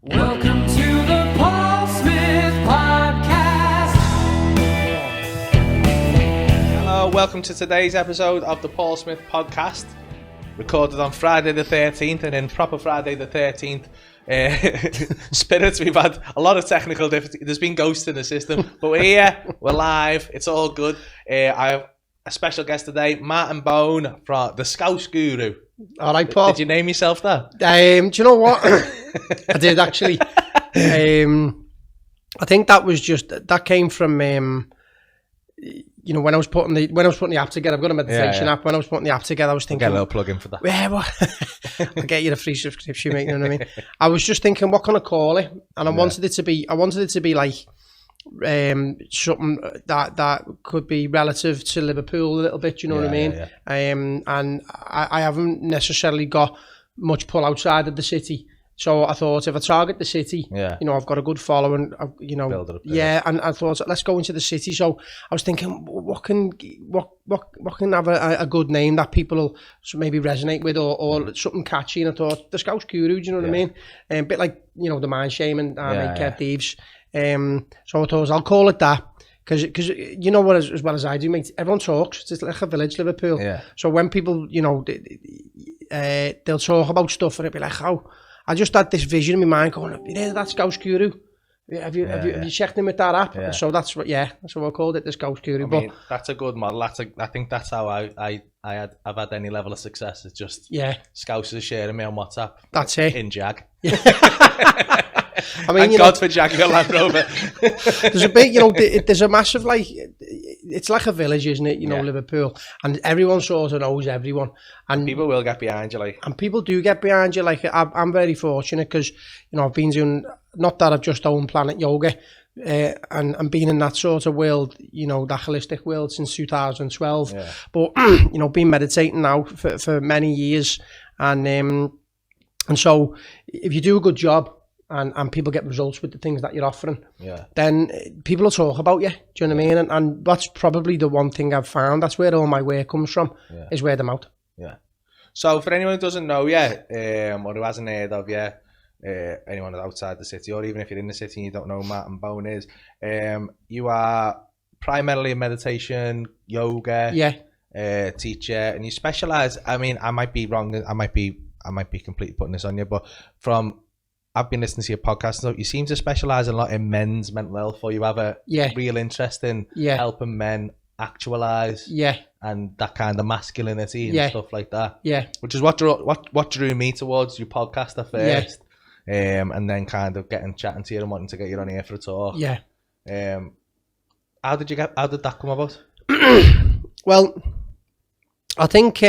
Welcome to the Paul Smith Podcast. Hello, welcome to today's episode of the Paul Smith Podcast. Recorded on Friday the 13th, and in proper Friday the 13th spirits, we've had a lot of technical difficulties. There's been ghosts in the system, but we're here, we're live, it's all good. I have a special guest today, Martin Bone from the Scouse Guru. All right, Paul. Did you name yourself that? Do you know what? I did actually. I think that came from when I was putting the app together. I've got a meditation app. When I was putting the app together, I was thinking, Get a little plug in for that. Yeah, well, I'll get you a free subscription, mate. You know what I mean? I was just thinking, what can I call it? And I wanted it to be like something that could be relative to Liverpool a little bit. You know what I mean? And I haven't necessarily got much pull outside of the city. So I thought, if I target the city, I've got a good following, Build it up there. and I thought, let's go into the city. So I was thinking, what can have a good name that people will maybe resonate with, or something catchy. And I thought, the Scouse Guru, do you know what I mean? A bit like, the mind shaming, Kev Thieves. So I thought, I'll call it that. Because you know what, as well as I do, mate, everyone talks. It's like a village, Liverpool. Yeah. So when people, they'll talk about stuff, and it'll be like, I just had this vision in my mind going, you know, that Scouse Guru? Have you checked in with that app? Yeah. So that's what I called it, the Scouse Guru. I mean, that's a good model. I think that's how I've had any level of success. It's just Scousers sharing me on WhatsApp. That's it. In Jag. I mean, thank God for Jaguar Land Rover. There's a big, there's a massive, it's like a village, isn't it? Liverpool, and everyone sort of knows everyone, and people will get behind you, and people do get behind you. I'm very fortunate because I've been doing, not that I've just owned Planet Yoga, and been in that sort of world, that holistic world since 2012. Yeah. But been meditating now for many years, and so if you do a good job, and people get results with the things that you're offering, then people will talk about you. Do you know what I mean? And that's probably the one thing I've found. That's where all my work comes from, is word of mouth. Yeah. So for anyone who doesn't know yet, or who hasn't heard of you, anyone outside the city, or even if you're in the city and you don't know who Martin Bone is, you are primarily a meditation, yoga teacher, and you specialise. I mean, I might be wrong. I might be completely putting this on you, but I've been listening to your podcast, so you seem to specialise a lot in men's mental health, or you have a real interest in helping men actualise and that kind of masculinity and stuff like that. Yeah. Which is what drew me towards your podcast at first. And then kind of chatting to you and wanting to get you on here for a talk. Yeah. How did that come about? Well, I think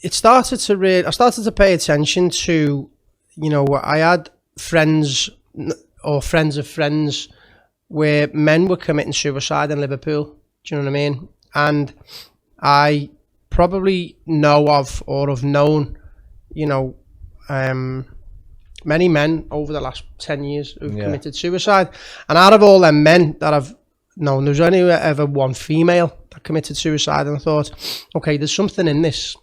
I started to pay attention to, I had friends or friends of friends where men were committing suicide in Liverpool. Do you know what I mean? And I probably know of, or have known, many men over the last 10 years who've committed suicide. And out of all them men that I've known, there's only ever one female that committed suicide. And I thought, okay, there's something in this.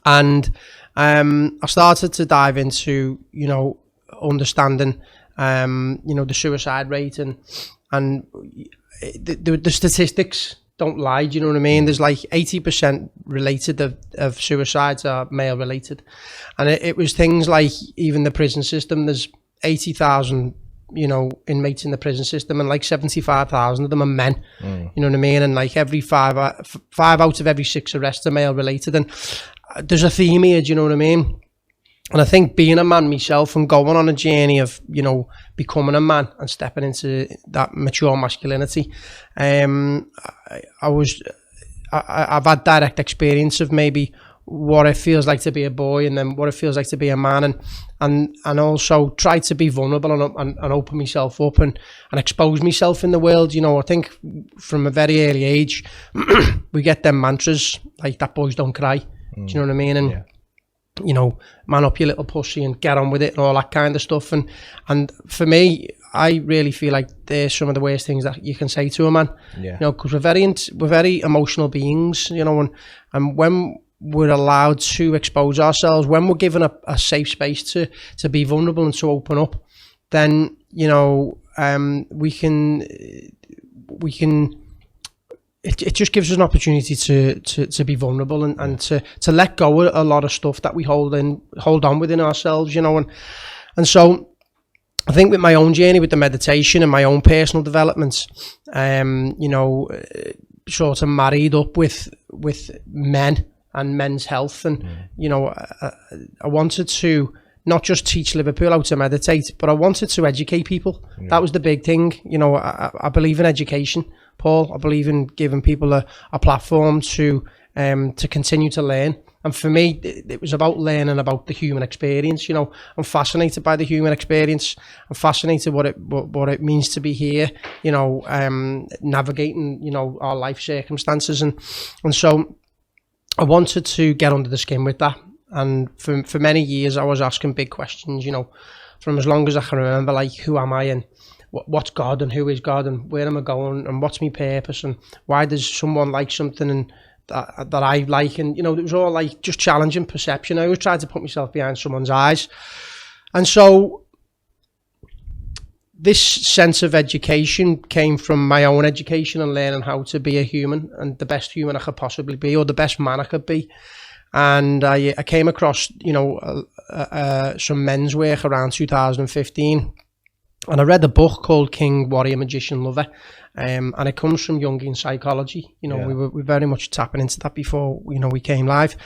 And I started to dive into, understanding, the suicide rate, and the statistics don't lie. Do you know what I mean? There's like 80% related of suicides are male related, and it was things like even the prison system. There's 80,000 inmates in the prison system, and like 75,000 of them are men. You know what I mean? And like every five out of every 6 arrests are male related, and there's a theme here, do you know what I mean? And I think being a man myself and going on a journey of, becoming a man and stepping into that mature masculinity, I've had direct experience of maybe what it feels like to be a boy, and then what it feels like to be a man, and also try to be vulnerable and open myself up and expose myself in the world. I think from a very early age, we get them mantras like that boys don't cry. Do you know what I mean? And man up your little pussy and get on with it and all that kind of stuff. And for me, I really feel like they're some of the worst things that you can say to a man. Because we're very emotional beings. And when we're allowed to expose ourselves, when we're given a safe space to be vulnerable and to open up, then, you know, we can it just gives us an opportunity to be vulnerable and to let go of a lot of stuff that we hold on within ourselves, you know. And so I think with my own journey with the meditation and my own personal developments, you know, sort of married up with men and men's health, and you know, I wanted to not just teach Liverpool how to meditate, but I wanted to educate people. That was the big thing. You know, I believe in education, Paul. I believe in giving people a platform to continue to learn. And for me, it was about learning about the human experience. You know, I'm fascinated by the human experience. I'm fascinated what it means to be here. You know, navigating, you know, our life circumstances, and so I wanted to get under the skin with that. And for many years, I was asking big questions, you know, from as long as I can remember, like, who am I, and what's God, and who is God, and where am I going, and what's my purpose, and why does someone like something and that I like? And, you know, it was all like just challenging perception. I always tried to put myself behind someone's eyes. And so this sense of education came from my own education and learning how to be a human, and the best human I could possibly be, or the best man I could be. And I came across, you know, some men's work around 2015, and I read a book called King, Warrior, Magician, Lover, and it comes from Jungian psychology. You know, we were very much tapping into that before, you know, we came live,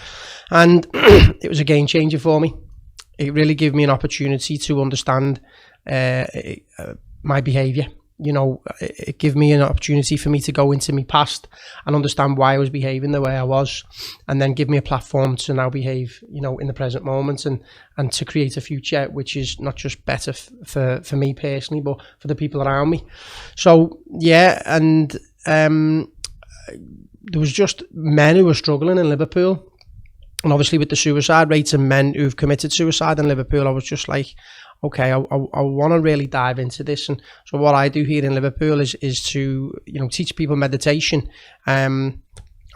and it was a game changer for me. It really gave me an opportunity to understand my behaviour. You know, it gave me an opportunity for me to go into my past and understand why I was behaving the way I was, and then give me a platform to now behave, you know, in the present moment, and to create a future which is not just better for me personally, but for the people around me. So yeah, and there was just men who were struggling in Liverpool, and obviously with the suicide rates and men who've committed suicide in Liverpool, I was just like, okay, I want to really dive into this. And so what I do here in Liverpool is to, you know, teach people meditation, and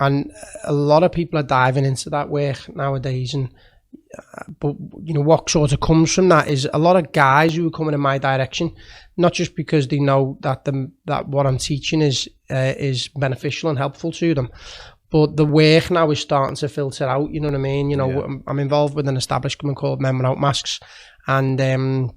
a lot of people are diving into that work nowadays. And but, you know, what sort of comes from that is a lot of guys who are coming in my direction, not just because they know that what I'm teaching is beneficial and helpful to them, but the work now is starting to filter out. You know what I mean? You know, I'm involved with an establishment called Men Without Masks, and you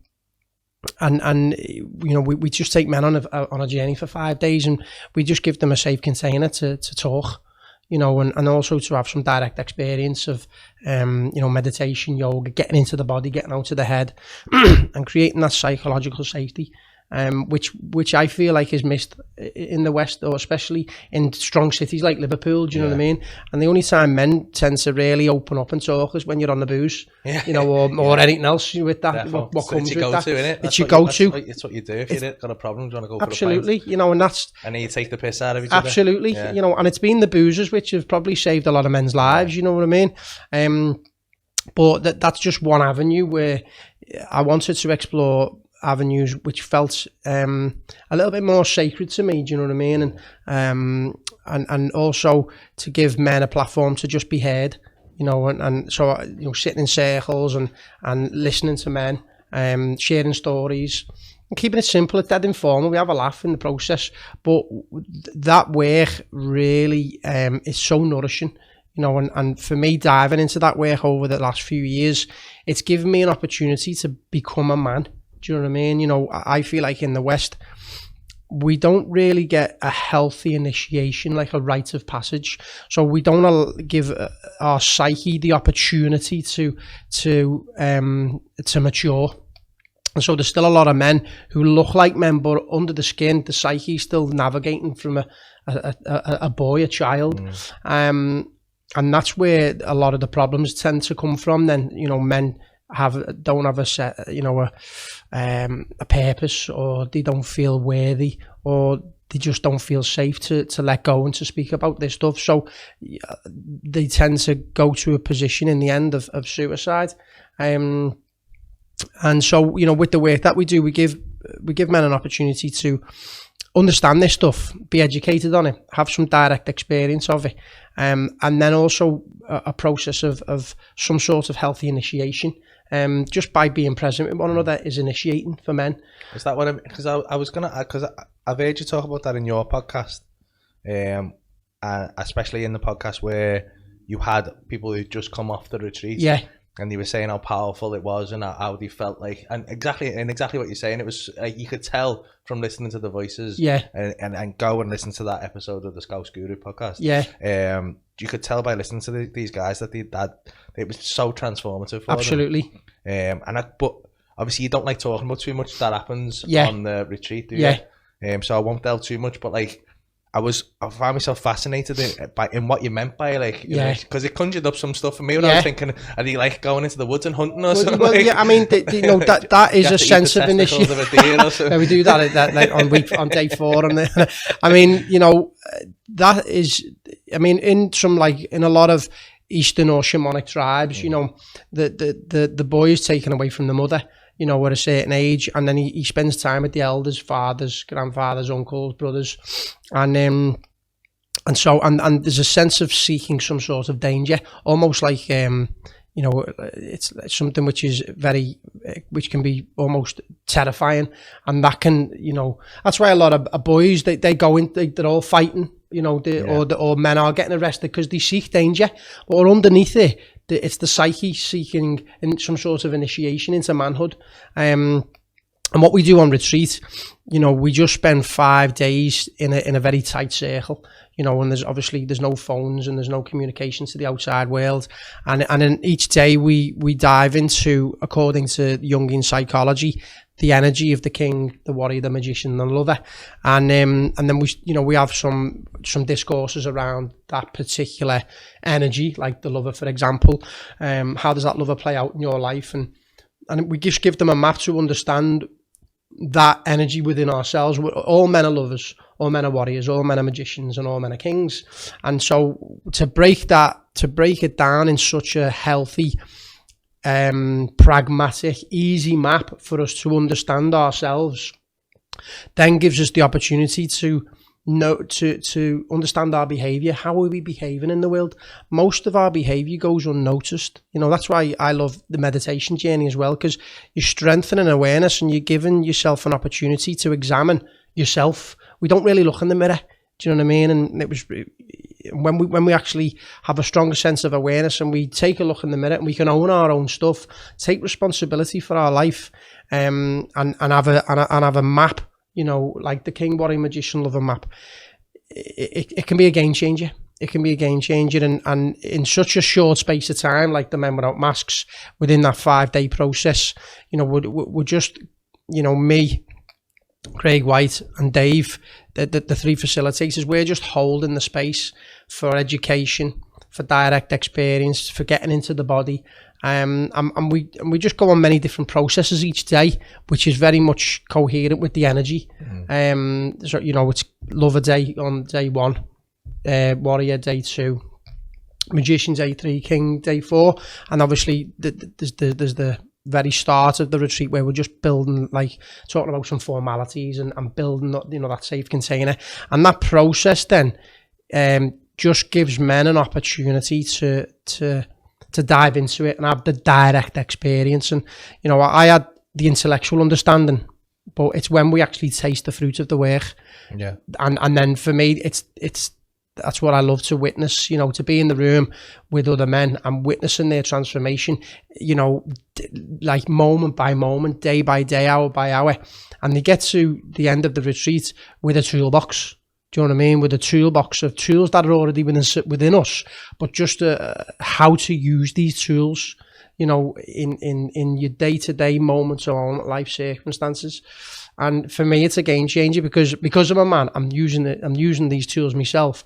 know, we just take men on a journey for 5 days, and we just give them a safe container to talk, you know, and also to have some direct experience of you know, meditation, yoga, getting into the body, getting out of the head, and creating that psychological safety. Which I feel like is missed in the West, or especially in strong cities like Liverpool. Do you know what I mean? And the only time men tend to really open up and talk is when you're on the booze, you know, or anything else with that. What comes with that? It's your go-to. It's what you do if you've got a problem. Do you want to go for absolutely, a pint? You know, and then you take the piss out of each other. Absolutely, you know, and it's been the boozers which have probably saved a lot of men's lives. You know what I mean? But that's just one avenue where I wanted to explore avenues which felt a little bit more sacred to me. Do you know what I mean? And also to give men a platform to just be heard, you know, and so, you know, sitting in circles and listening to men, sharing stories, and keeping it simple. It's dead informal. We have a laugh in the process, but that work really is so nourishing. You know, and for me, diving into that work over the last few years, it's given me an opportunity to become a man. Do you know what I mean? You know, I feel like in the West, we don't really get a healthy initiation, like a rite of passage. So we don't give our psyche the opportunity to mature. And so there's still a lot of men who look like men, but under the skin, the psyche is still navigating from a boy, a child. And that's where a lot of the problems tend to come from. Then, you know, men don't have a set, you know, a purpose, or they don't feel worthy, or they just don't feel safe to let go and to speak about this stuff. So they tend to go to a position in the end of suicide. And so, you know, with the work that we do, we give men an opportunity to understand this stuff, be educated on it, have some direct experience of it, and then also a process of some sort of healthy initiation. Just by being present with one another is initiating for men. Is that what because I was gonna, because I've heard you talk about that in your podcast, and especially in the podcast where you had people who just come off the retreat, and they were saying how powerful it was and how they felt like, and exactly what you're saying, it was like you could tell from listening to the voices, and go and listen to that episode of the Scouse Guru podcast, you could tell by listening to these guys that it was so transformative for them. But obviously you don't like talking about too much that happens on the retreat, do you? So I won't delve too much, but like I found myself fascinated in what you meant by like, because it conjured up some stuff for me when I was thinking, are they like going into the woods and hunting or something? Well, I mean, that is a sense of initiative. We do that on day 4, and I mean, that is, I mean, in a lot of Eastern or shamanic tribes, the boy is taken away from the mother, at a certain age, and then he spends time with the elders, fathers, grandfathers, uncles, brothers, and there's a sense of seeking some sort of danger, almost like it's something which can be almost terrifying, and that can, that's why a lot of boys they go in, they're all fighting, or men are getting arrested because they seek danger, but underneath it, it's the psyche seeking some sort of initiation into manhood. And what we do on retreat, we just spend 5 days in a very tight circle, and there's no phones and there's no communication to the outside world. And in each day we dive into, according to Jungian psychology, the energy of the king, the warrior, the magician, and the lover. And then we have some discourses around that particular energy, like the lover, for example. How does that lover play out in your life? And we just give them a map to understand that energy within ourselves. All men are lovers, all men are warriors, all men are magicians, and all men are kings. And so to break it down in such a healthy, pragmatic, easy map for us to understand ourselves, then gives us the opportunity to understand our behavior. How are we behaving in the world? Most of our behavior goes unnoticed. That's why I love the meditation journey as well, because you're strengthening awareness and you're giving yourself an opportunity to examine yourself. We don't really look in the mirror. Do you know what I mean? And it was when we actually have a stronger sense of awareness and we take a look in the mirror and we can own our own stuff, take responsibility for our life, and have a map, like the king, warrior, magician, lover map. It can be a game changer. It can be a game changer, and in such a short space of time, like the Men Without Masks, within that 5-day process, we're just, me, Craig White and Dave, the 3 facilitators, we're just holding the space for education, for direct experience, for getting into the body, and we just go on many different processes each day, which is very much coherent with the energy. So it's lover day on day 1, warrior day 2, magician day 3, king day 4, and obviously there's the very start of the retreat where we're just building, like talking about some formalities and building that safe container, and that process then just gives men an opportunity to dive into it and have the direct experience. And I had the intellectual understanding, but it's when we actually taste the fruit of the work, and then for me that's what I love to witness, to be in the room with other men and witnessing their transformation, like moment by moment, day by day, hour by hour. And they get to the end of the retreat with a toolbox. Do you know what I mean? With a toolbox of tools that are already within us, but just how to use these tools, in your day-to-day moments or life circumstances. And for me, it's a game changer because I'm a man. I'm using these tools myself,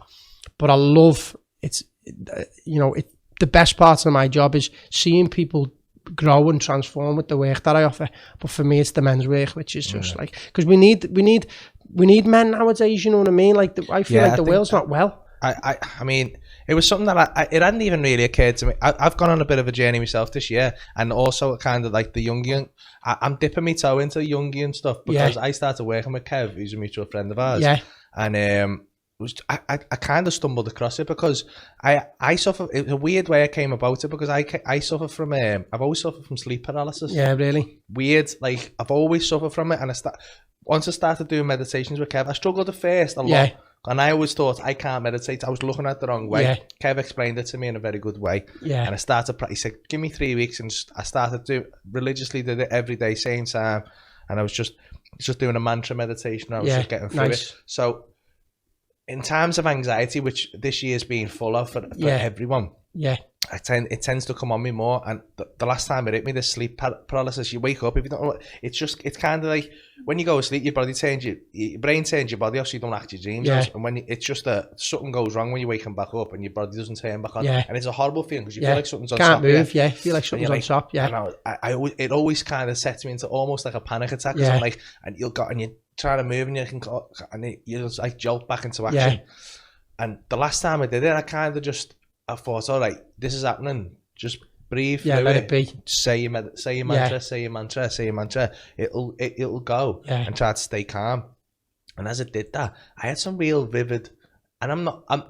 but I love it's the best part of my job is seeing people grow and transform with the work that I offer. But for me, it's the men's work, which is just like, because we need men nowadays. You know what I mean? Like I feel like the world's not well. I mean, it was something that it hadn't even really occurred to me. I've gone on a bit of a journey myself this year, and also kind of like the Jungian. I'm dipping my toe into Jungian stuff because I started working with Kev, who's a mutual friend of ours. Yeah. And I kind of stumbled across it because I suffer. It's a weird way I came about it because I suffer from I've always suffered from sleep paralysis. Yeah, really weird. Like I've always suffered from it, and once I started doing meditations with Kev, I struggled at first a lot, and I always thought I can't meditate. I was looking at it the wrong way. Yeah. Kev explained it to me in a very good way. Yeah, and I started. He said, "Give me 3 weeks," and I started to religiously did it every day, same time, and I was just doing a mantra meditation. I was just getting through it. So. In terms of anxiety, which this year's been full of for everyone, it tends to come on me more. And the last time it hit me, the sleep paralysis, you wake up, if you don't know, it's kind of like when you go to sleep, your brain turns your body off, so you don't actually dream. And when it's just something goes wrong when you're waking back up and your body doesn't turn back on, and it's a horrible feeling because you feel like something's on top. Can't move, feel like something's on top. It always kind of sets me into almost like a panic attack. Because I'm like, and you're trying to move and you just like jolt back into action. And the last time I did it, I thought, all right, this is happening. Just breathe through let it be. Say your mantra, say your mantra. It'll go. And try to stay calm. And as I did that, I had some real vivid. And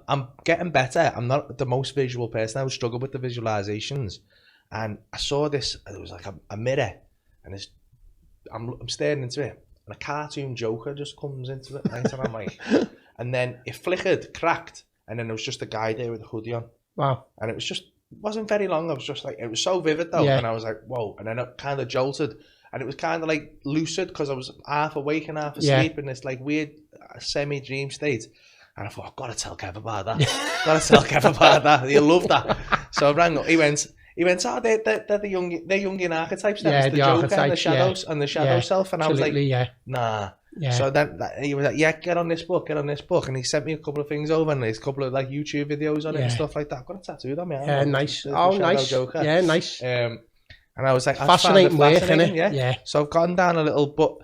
I'm getting better. I'm not the most visual person. I would struggle with the visualizations. And I saw this. It was like a mirror, and I'm staring into it. And a cartoon Joker just comes into it, right? And I'm like, and then it flickered, cracked, and then there was just a guy there with a hoodie on. Wow. And it wasn't very long. I was just like, it was so vivid though. And I was like, whoa. And then it kind of jolted, and it was kind of like lucid because I was half awake and half asleep in this like weird semi-dream state. And I thought, I've got to tell Kev about that. He'll love that. So I rang up. He went, oh, they're the Jungian archetypes. That's the Joker and the shadows and the shadow self. And I was like, nah. Yeah. So then he was like, get on this book. And he sent me a couple of things over, and there's a couple of like YouTube videos on it and stuff like that. I've got a tattoo on me. Yeah, nice. Nice. Joker. Yeah, nice. And I was like, fascinating work, innit? Yeah. So I've gone down a little, but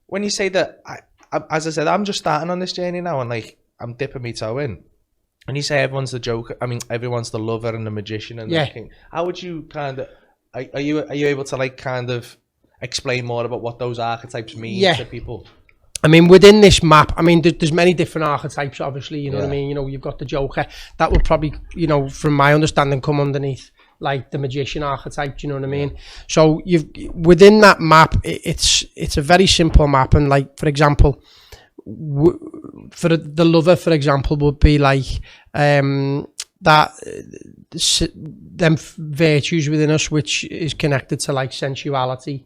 when you say that, as I said, I'm just starting on this journey now, and like I'm dipping my toe in. And you say everyone's the Joker. I mean, everyone's the lover and the magician and the king. How would you kind of? Are you able to like kind of explain more about what those archetypes mean to people? I mean, within this map, I mean, there's many different archetypes. Obviously, you know what I mean. You know, you've got the Joker. That would probably, you know, from my understanding, come underneath like the magician archetype. Do you know what I mean? So within that map, it's a very simple map, and like for example. For the lover, for example, would be like that them virtues within us, which is connected to like sensuality,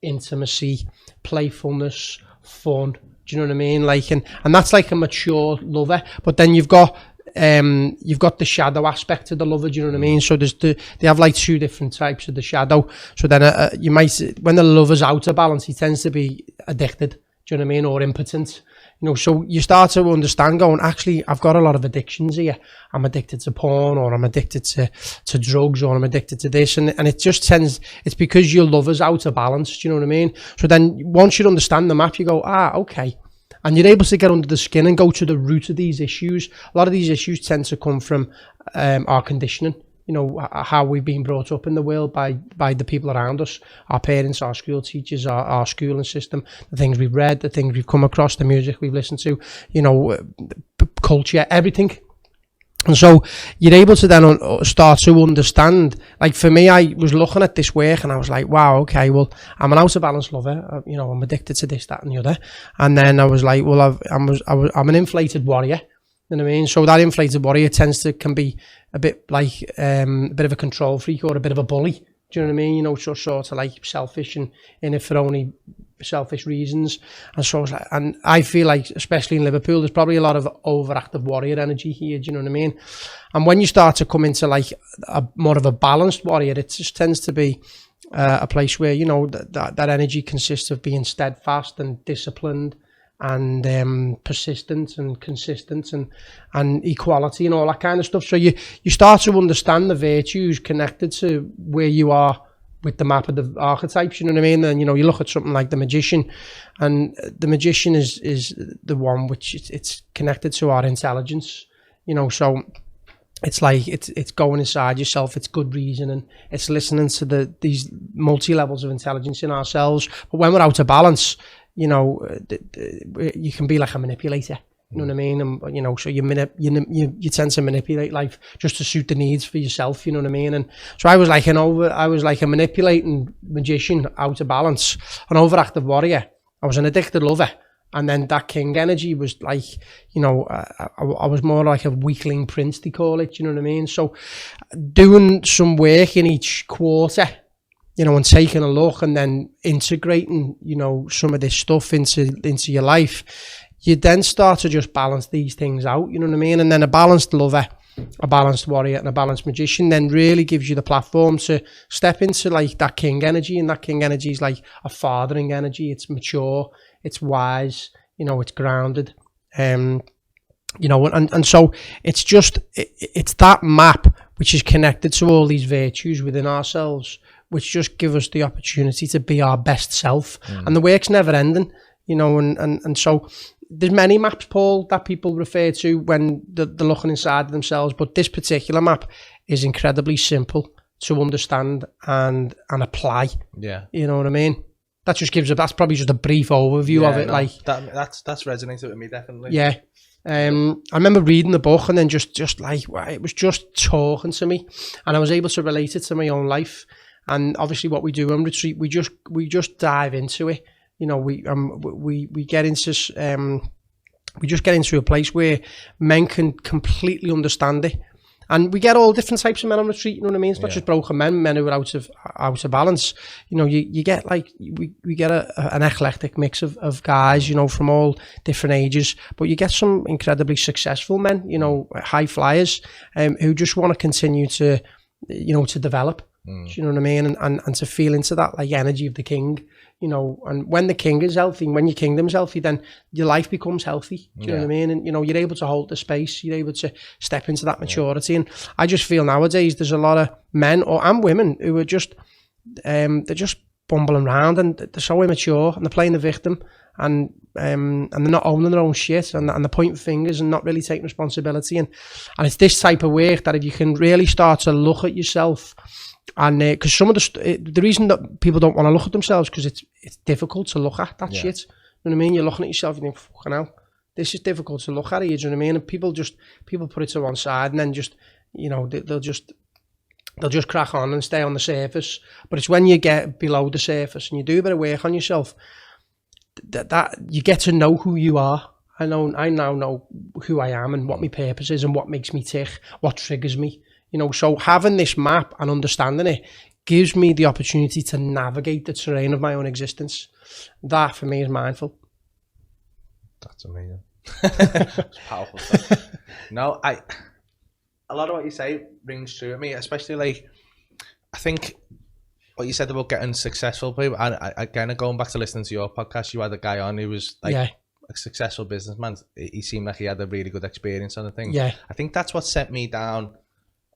intimacy, playfulness, fun. Do you know what I mean? Like, and that's like a mature lover. But then you've got the shadow aspect to the lover. Do you know what I mean? So they have like two different types of the shadow. So then you might, when the lover's out of balance, he tends to be addicted. Do you know what I mean? Or impotent. You know, so you start to understand going, actually, I've got a lot of addictions here. I'm addicted to porn, or I'm addicted to drugs, or I'm addicted to this. And it just tends, it's because your lover's out of balance. Do you know what I mean? So then once you understand the map, you go, okay. And you're able to get under the skin and go to the root of these issues. A lot of these issues tend to come from our conditioning. You know, how we've been brought up in the world by the people around us, our parents, our school teachers, our schooling system, the things we've read, the things we've come across, the music we've listened to, you know, culture, everything. And so you're able to then start to understand, like for me, I was looking at this work and I was like, wow, okay, well, I'm an out of balance lover, you know, I'm addicted to this, that and the other. And then I was like, well, I'm an inflated warrior. You know what I mean? So that inflated warrior can be a bit like a bit of a control freak or a bit of a bully. Do you know what I mean? You know, sort of like selfish and in it for only selfish reasons. And so, and I feel like, especially in Liverpool, there's probably a lot of overactive warrior energy here. Do you know what I mean? And when you start to come into like more of a balanced warrior, it just tends to be a place where, you know, that energy consists of being steadfast and disciplined, and persistence and consistence and equality and all that kind of stuff. So you start to understand the virtues connected to where you are with the map of the archetypes, you know what I mean? And, you know, you look at something like the magician, and the magician is the one which it's connected to our intelligence. you know, so it's like it's going inside yourself, it's good reasoning, it's listening to these multi-levels of intelligence in ourselves. But when we're out of balance, you know, you can be like a manipulator. You know what I mean? And, you know, so you tend to manipulate life just to suit the needs for yourself. You know what I mean? And so I was like a manipulating magician out of balance, an overactive warrior. I was an addicted lover. And then that king energy was like, you know, I was more like a weakling prince, they call it. You know what I mean? So doing some work in each quarter, you know, and taking a look and then integrating, you know, some of this stuff into your life, you then start to just balance these things out, you know what I mean? And then a balanced lover, a balanced warrior and a balanced magician then really gives you the platform to step into like that king energy. And that king energy is like a fathering energy. It's mature, it's wise, you know, it's grounded. You know, and so it's just, it's that map which is connected to all these virtues within ourselves, which just give us the opportunity to be our best self. And the work's never ending, you know, and so there's many maps, Paul, that people refer to when they're looking inside of themselves, but this particular map is incredibly simple to understand and apply. Yeah. You know what I mean? That just gives that's probably just a brief overview of it. No, like that's resonated with me, definitely. Yeah. I remember reading the book and then just like, it was just talking to me and I was able to relate it to my own life. And obviously what we do on retreat, we just dive into it. You know, we get into we just get into a place where men can completely understand it, and we get all different types of men on retreat. You know what I mean? It's not just broken men who are out of balance. You know, you get like we get an eclectic mix of guys, you know, from all different ages, but you get some incredibly successful men, you know, high flyers, who just want to continue to, you know, to develop. Do you know what I mean? And to feel into that like energy of the king. You know, and when the king is healthy, when your kingdom's healthy, then your life becomes healthy. Do you know what I mean? And, you know, you're able to hold the space, you're able to step into that maturity. And I just feel nowadays there's a lot of men and women who are just, they're just bumbling around and they're so immature and they're playing the victim and they're not owning their own shit and they're pointing fingers and not really taking responsibility. And it's this type of work that if you can really start to look at yourself. And because some of the reason that people don't want to look at themselves because it's difficult to look at that shit. You know what I mean? You're looking at yourself and you think, fucking hell, this is difficult to look at. You know what I mean? And people put it to one side and then just, you know, they'll just crack on and stay on the surface. But it's when you get below the surface and you do a bit of work on yourself that you get to know who you are. I now know who I am and what my purpose is and what makes me tick, what triggers me. You know, so having this map and understanding it gives me the opportunity to navigate the terrain of my own existence. That for me is mindful. That's amazing. It's powerful stuff. No, a lot of what you say rings true to me, especially like, I think what you said about getting successful people, and again, going back to listening to your podcast, you had a guy on who was like a successful businessman. He seemed like he had a really good experience on the thing. Yeah. I think that's what set me down.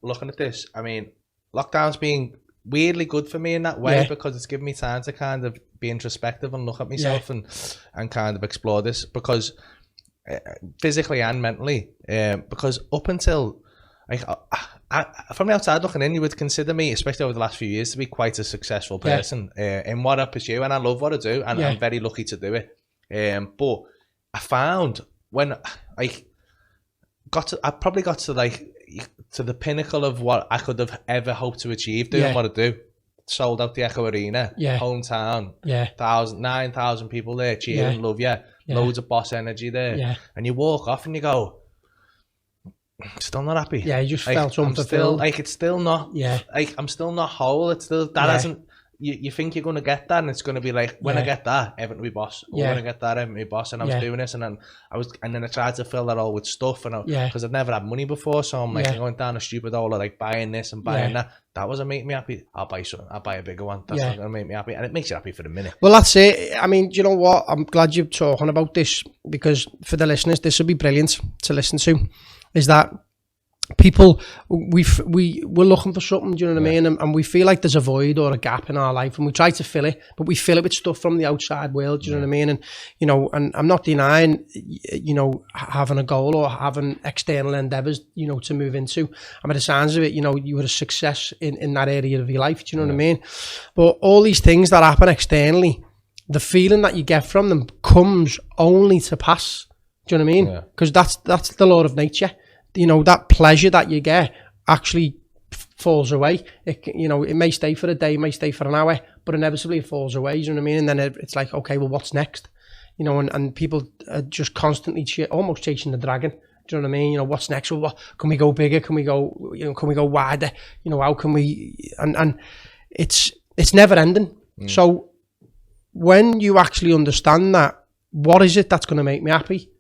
Looking at this, I mean, lockdown's been weirdly good for me in that way because it's given me time to kind of be introspective and look at myself and kind of explore this because physically and mentally, because up until like from the outside looking in, you would consider me, especially over the last few years, to be quite a successful person in what I pursue, and I love what I do, and I'm very lucky to do it. But I found when I probably got to like to the pinnacle of what I could have ever hoped to achieve doing what I do. Sold out the Echo Arena, hometown, 9,000 people there cheering, love you, loads of boss energy there, and you walk off and you go, still not happy. Yeah, you just felt unfulfilled. Like it's still not. Like I'm still not whole. It's still that hasn't. You think you're going to get that, and it's going to be like, when I get that, Everton will be boss. When I get that, Everton will be boss. And I was doing this, and then I tried to fill that all with stuff, and because I've never had money before, so I'm like going down a stupid hole of like buying this and buying that. That wasn't making me happy. I'll buy something. I'll buy a bigger one. That's not going to make me happy, and it makes you happy for the minute. Well, that's it. I mean, do you know what? I'm glad you're talking about this because for the listeners, this would be brilliant to listen to. Is that people, we're looking for something, do you know what I mean? And we feel like there's a void or a gap in our life, and we try to fill it, but we fill it with stuff from the outside world, do you know what I mean? And, you know, and I'm not denying, you know, having a goal or having external endeavours, you know, to move into. And by the sounds of it, you know, you were a success in that area of your life, do you know what I mean? But all these things that happen externally, the feeling that you get from them comes only to pass, do you know what I mean? Because that's the law of nature. You know, that pleasure that you get actually falls away. You know, it may stay for a day, it may stay for an hour, but inevitably it falls away, you know what I mean? And then it's like, okay, well, what's next? You know, and people are just constantly almost chasing the dragon. Do you know what I mean? You know, what's next? Well, what, can we go bigger? Can we go, you know, can we go wider? You know, how can we, and it's never ending. So when you actually understand that, what is it that's going to make me happy?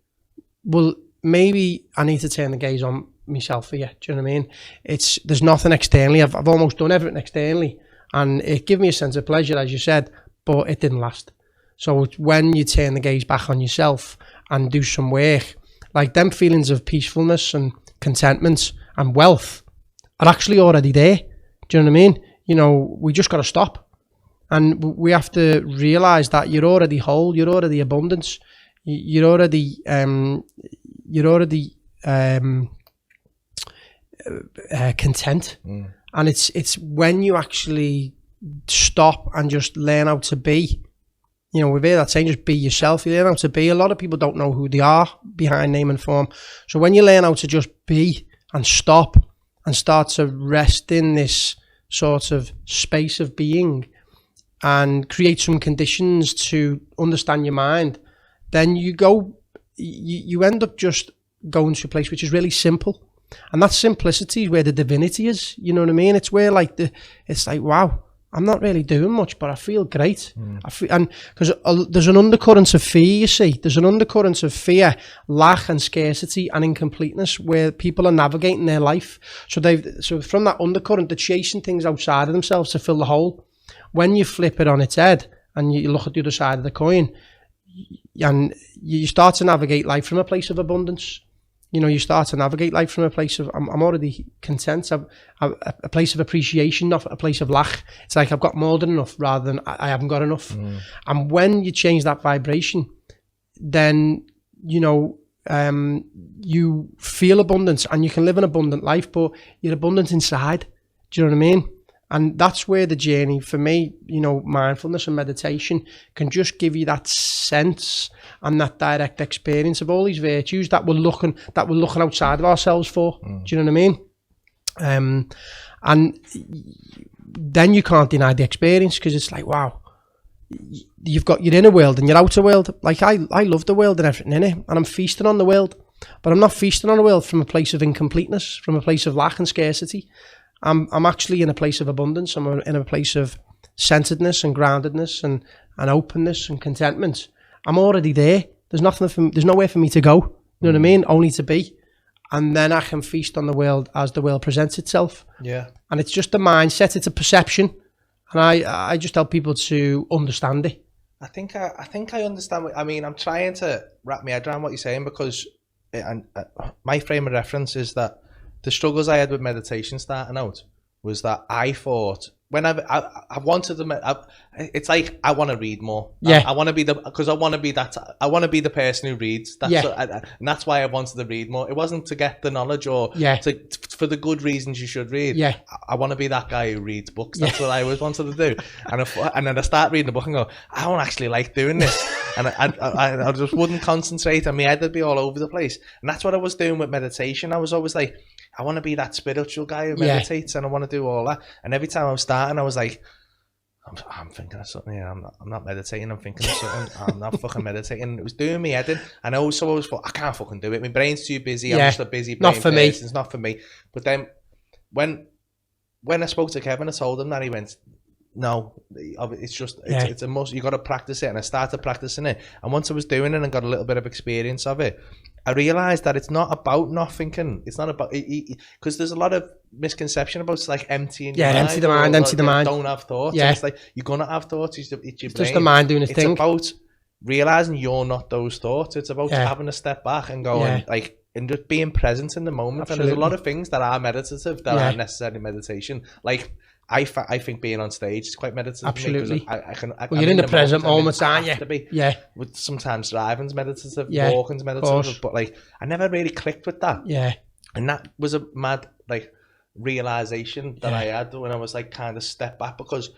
Well, maybe I need to turn the gaze on myself here. Do you know what I mean? There's nothing externally. I've almost done everything externally, and it gave me a sense of pleasure, as you said, but it didn't last. So it's when you turn the gaze back on yourself and do some work, like them feelings of peacefulness and contentment and wealth are actually already there. Do you know what I mean? You know, we just got to stop, and we have to realize that you're already whole, you're already abundance, you're already content. And it's when you actually stop and just learn how to be. You know, we've heard that saying, just be yourself. You learn how to be. A lot of people don't know who they are behind name and form. So when you learn how to just be and stop and start to rest in this sort of space of being and create some conditions to understand your mind, then you end up just going to a place which is really simple. And that simplicity is where the divinity is, you know what I mean? It's where it's like, wow, I'm not really doing much, but I feel great. And because there's an undercurrent of fear, you see. There's an undercurrent of fear, lack and scarcity and incompleteness where people are navigating their life. So from that undercurrent, they're chasing things outside of themselves to fill the hole. When you flip it on its head and you look at the other side of the coin, and you start to navigate life from a place of abundance. You know, you start to navigate life from a place of, I'm already content, a place of appreciation, not a place of lack. It's like I've got more than enough rather than I haven't got enough. And when you change that vibration, then, you know, you feel abundance and you can live an abundant life, but you're abundant inside. Do you know what I mean? And that's where the journey, for me, you know, mindfulness and meditation can just give you that sense and that direct experience of all these virtues that we're looking outside of ourselves for. Do you know what I mean? And then you can't deny the experience because it's like, wow, you've got your inner world and your outer world. Like I love the world and everything in it, and I'm feasting on the world, but I'm not feasting on the world from a place of incompleteness, from a place of lack and scarcity. I'm actually in a place of abundance. I'm in a place of centeredness and groundedness and openness and contentment. I'm already there. There's nowhere for me to go. You know what I mean? Only to be. And then I can feast on the world as the world presents itself. Yeah. And it's just a mindset. It's a perception. And I just help people to understand it. I think I understand what I mean. I'm trying to wrap my head around what you're saying because my frame of reference is that the struggles I had with meditation starting out was that I thought whenever I wanted to, it's like I want to read more. Yeah, I want to be because I want to be the person who reads. And that's why I wanted to read more. It wasn't to get the knowledge or for the good reasons you should read. Yeah, I want to be that guy who reads books. That's what I always wanted to do. And then I start reading the book and go, I don't actually like doing this. And I just wouldn't concentrate, and my head would be all over the place. And that's what I was doing with meditation. I was always like, I want to be that spiritual guy who meditates, and I want to do all that. And every time I was starting, I was like, I'm thinking of something here. I'm not meditating. I'm thinking of something. I'm not fucking meditating. It was doing me head in. And I also always thought, I can't fucking do it. My brain's too busy. I'm just a busy brain. Not for me. It's not for me. But then when I spoke to Kevin, I told him that, he went, no, it's a must. You got to practice it. And I started practicing it. And once I was doing it and got a little bit of experience of it, I realised that it's not about not thinking. It's not about because there's a lot of misconception about it's like emptying your mind. Empty the mind, empty the mind. Don't have thoughts. Yeah. It's like you're gonna have thoughts. It's your brain. Just the mind doing its thing. It's about realising you're not those thoughts. It's about having a step back and going like, and just being present in the moment. Absolutely. And there's a lot of things that are meditative that aren't necessarily meditation. Like I think being on stage is quite meditative. Absolutely. I can. Well, you're in the present moment, aren't you? To be. Yeah. With sometimes driving's meditative, Yeah, walking's meditative, but like I never really clicked with that. Yeah. And that was a mad like realization that I had when I was like kind of step back, because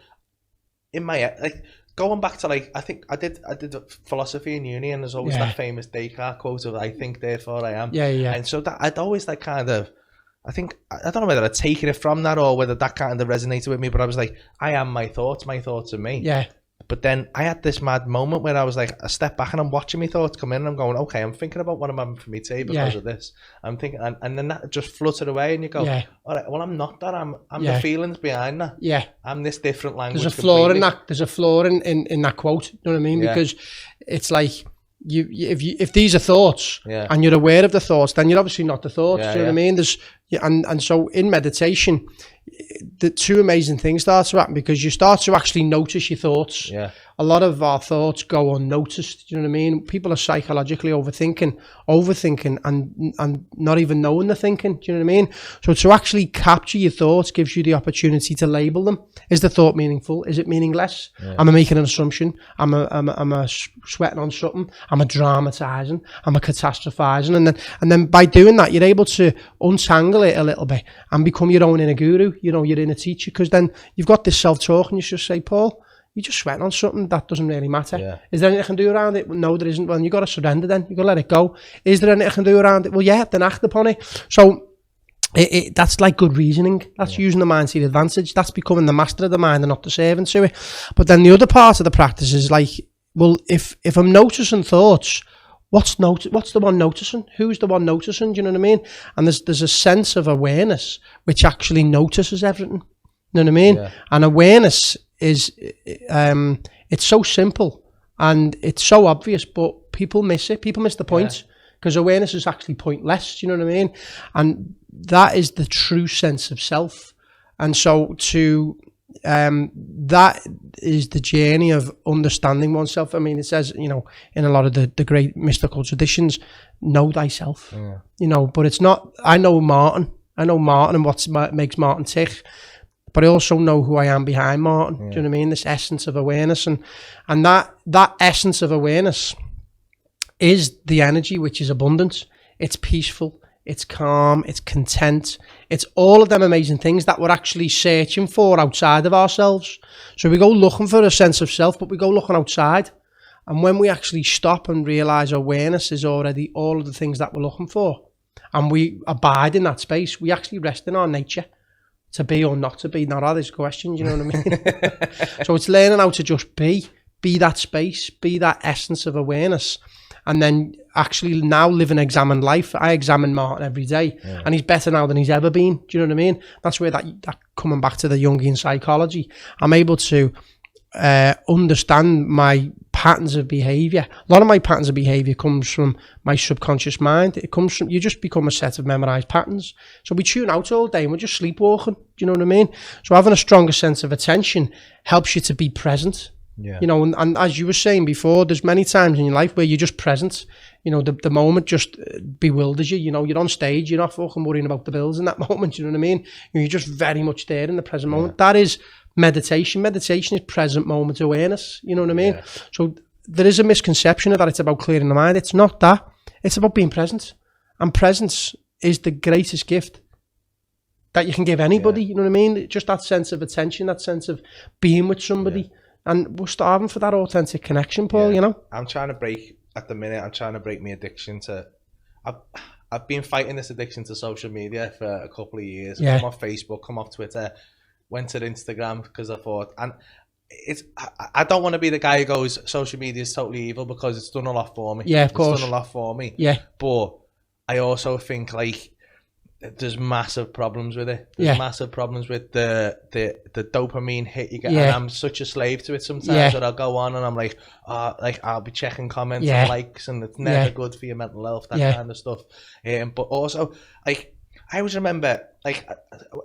in my head, like going back to like I think I did philosophy in uni, and there's always that famous Descartes quote of "I think, therefore I am." Yeah. And so that I'd always like kind of, I think I don't know whether I'd taken it from that or whether that kind of resonated with me, but I was like, I am my thoughts are me. Yeah. But then I had this mad moment where I was like, I step back and I'm watching my thoughts come in, and I'm going, okay, I'm thinking about what I'm having for my tea because of this. I'm thinking, and then that just fluttered away, and you go, all right, well, I'm not that. I'm the feelings behind that. Yeah. I'm this different language. There's a flaw in that. There's a flaw in that quote. You know what I mean? Because it's like if these are thoughts and you're aware of the thoughts, then you're obviously not the thoughts. Do you know what I mean? There's and so in meditation, the two amazing things start to happen, because you start to actually notice your thoughts. Yeah. A lot of our thoughts go unnoticed. Do you know what I mean? People are psychologically overthinking and not even knowing they're thinking. Do you know what I mean? So to actually capture your thoughts gives you the opportunity to label them. Is the thought meaningful? Is it meaningless? Am I making an assumption? Am I sweating on something? Am I dramatizing? Am I catastrophizing? And then by doing that, you're able to untangle it a little bit and become your own inner guru, your inner teacher, because then you've got this self-talk and you just say, Paul, you're just sweating on something that doesn't really matter. Yeah. Is there anything I can do around it? Well, no, there isn't. Well, you got to surrender then. You got to let it go. Is there anything I can do around it? Well, yeah, then act upon it. So that's like good reasoning. That's using the mind to your advantage. That's becoming the master of the mind and not the servant to it. But then the other part of the practice is like, well, if I'm noticing thoughts, what's the one noticing? Who's the one noticing? Do you know what I mean? And there's a sense of awareness which actually notices everything. You know what I mean? Yeah. And awareness is it's so simple and it's so obvious, but people miss it. People miss the point, because awareness is actually pointless. Do you know what I mean? And that is the true sense of self. And so that is the journey of understanding oneself. I mean, it says, in a lot of the great mystical traditions, know thyself. But it's not, I know Martin and what makes Martin tick, but I also know who I am behind Martin. Do you know what I mean? This essence of awareness, and that essence of awareness is the energy which is abundant. It's peaceful, it's calm, it's content. It's all of them amazing things that we're actually searching for outside of ourselves. So we go looking for a sense of self, but we go looking outside. And when we actually stop and realize awareness is already all of the things that we're looking for, and we abide in that space, we actually rest in our nature. To be or not to be, not all these questions, you know what I mean? So it's learning how to just be that space, be that essence of awareness, and then actually now live an examined life. I examine Martin every day, and he's better now than he's ever been. Do you know what I mean? That's where that coming back to the Jungian psychology, I'm able to understand my patterns of behavior. A lot of my patterns of behavior comes from my subconscious mind. It comes from, you just become a set of memorized patterns. So we tune out all day and we're just sleepwalking. Do you know what I mean? So having a stronger sense of attention helps you to be present. Yeah. And as you were saying before, there's many times in your life where you're just present. The moment just bewilders you. You're on stage, you're not fucking worrying about the bills in that moment. You know what I mean? You're just very much there in the present moment. That is meditation. Meditation is present moment awareness. You know what I mean? Yeah. So there is a misconception of that it's about clearing the mind. It's not that. It's about being present. And presence is the greatest gift that you can give anybody. You know what I mean? Just that sense of attention, that sense of being with somebody. Yeah. And we're starving for that authentic connection, Paul, I'm trying to break my addiction to... I've been fighting this addiction to social media for a couple of years. Yeah. Come off Facebook, come off Twitter, went to Instagram because I thought... And I don't want to be the guy who goes, social media is totally evil, because it's done a lot for me. Yeah, of course. It's done a lot for me. Yeah. But I also think, like, there's massive problems with it. There's massive problems with the dopamine hit you get. And I'm such a slave to it sometimes that I'll go on and I'm like, I'll be checking comments and likes, and it's never good for your mental health, that kind of stuff. But also, like, I always remember, like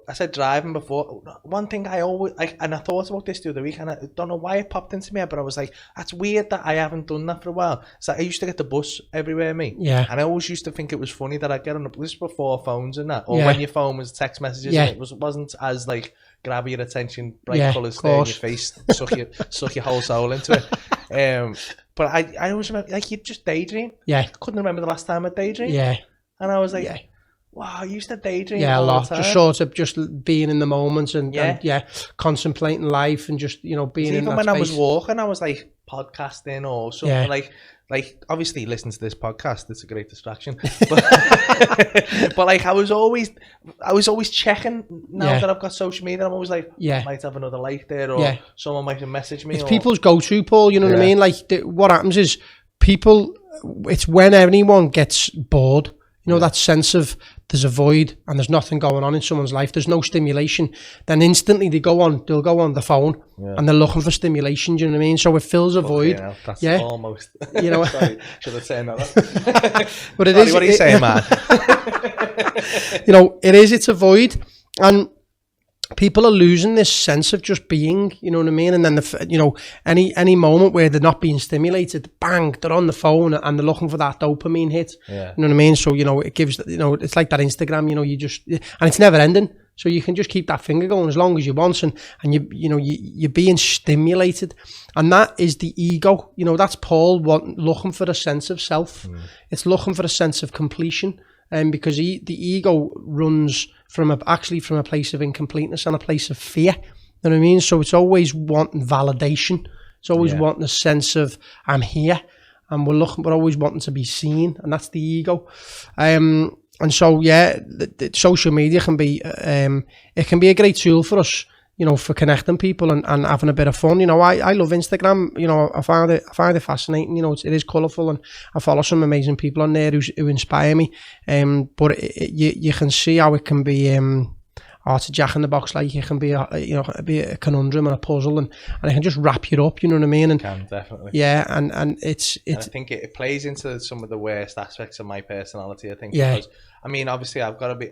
I said, driving before. One thing I always like, and I thought about this the other week, and I don't know why it popped into me, but I was like, that's weird that I haven't done that for a while. So I used to get the bus everywhere, mate. Yeah. And I always used to think it was funny that I'd get on the bus before phones and that, or when your phone was text messages, and it wasn't as like grab your attention, bright colours, stare in your face, suck your whole soul into it. But I always remember, like, you'd just daydream. Yeah. Couldn't remember the last time I daydreamed. Yeah. And I was like, wow, I used to daydream. Yeah, a all lot. the time. Just sort of just being in the moment and contemplating life and just, you know, being in that even when space. I was walking, I was like podcasting or something like obviously listen to this podcast, it's a great distraction. But like I was always checking now that I've got social media. I'm always like, I might have another like there, or someone might have messaged me. It's people's go-to, Paul, you know what I mean? Like what happens is people, it's when anyone gets bored, you know, that sense of there's a void and there's nothing going on in someone's life, there's no stimulation, then instantly they'll go on the phone and they're looking for stimulation, do you know what I mean? So it fills a void. That's almost, you know. Sorry, should have said that. But it Sorry, is. What are you saying, man? You know, it's a void, and people are losing this sense of just being, you know what I mean? And then, you know, any moment where they're not being stimulated, bang, they're on the phone and they're looking for that dopamine hit. Yeah. You know what I mean? So, you know, it gives, you know, it's like that Instagram, you know, you just, and it's never ending. So you can just keep that finger going as long as you want, and you're being stimulated. And that is the ego. You know, that's Paul looking for a sense of self. It's looking for a sense of completion. Because the ego runs from a place of incompleteness and a place of fear. You know what I mean? So it's always wanting validation. It's always wanting a sense of I'm here, and we're always wanting to be seen, and that's the ego. And so the social media can be it can be a great tool for us, you know, for connecting people and having a bit of fun. You know, I love Instagram. You know, I find it fascinating. You know, it is colourful, and I follow some amazing people on there who inspire me. But you can see how it can be it's a jack in the box. Like it can be a conundrum and a puzzle, and it can just wrap you up. You know what I mean? And it can definitely. Yeah, and it's. And I think it plays into some of the worst aspects of my personality. I think because. I mean, obviously, I've got to be.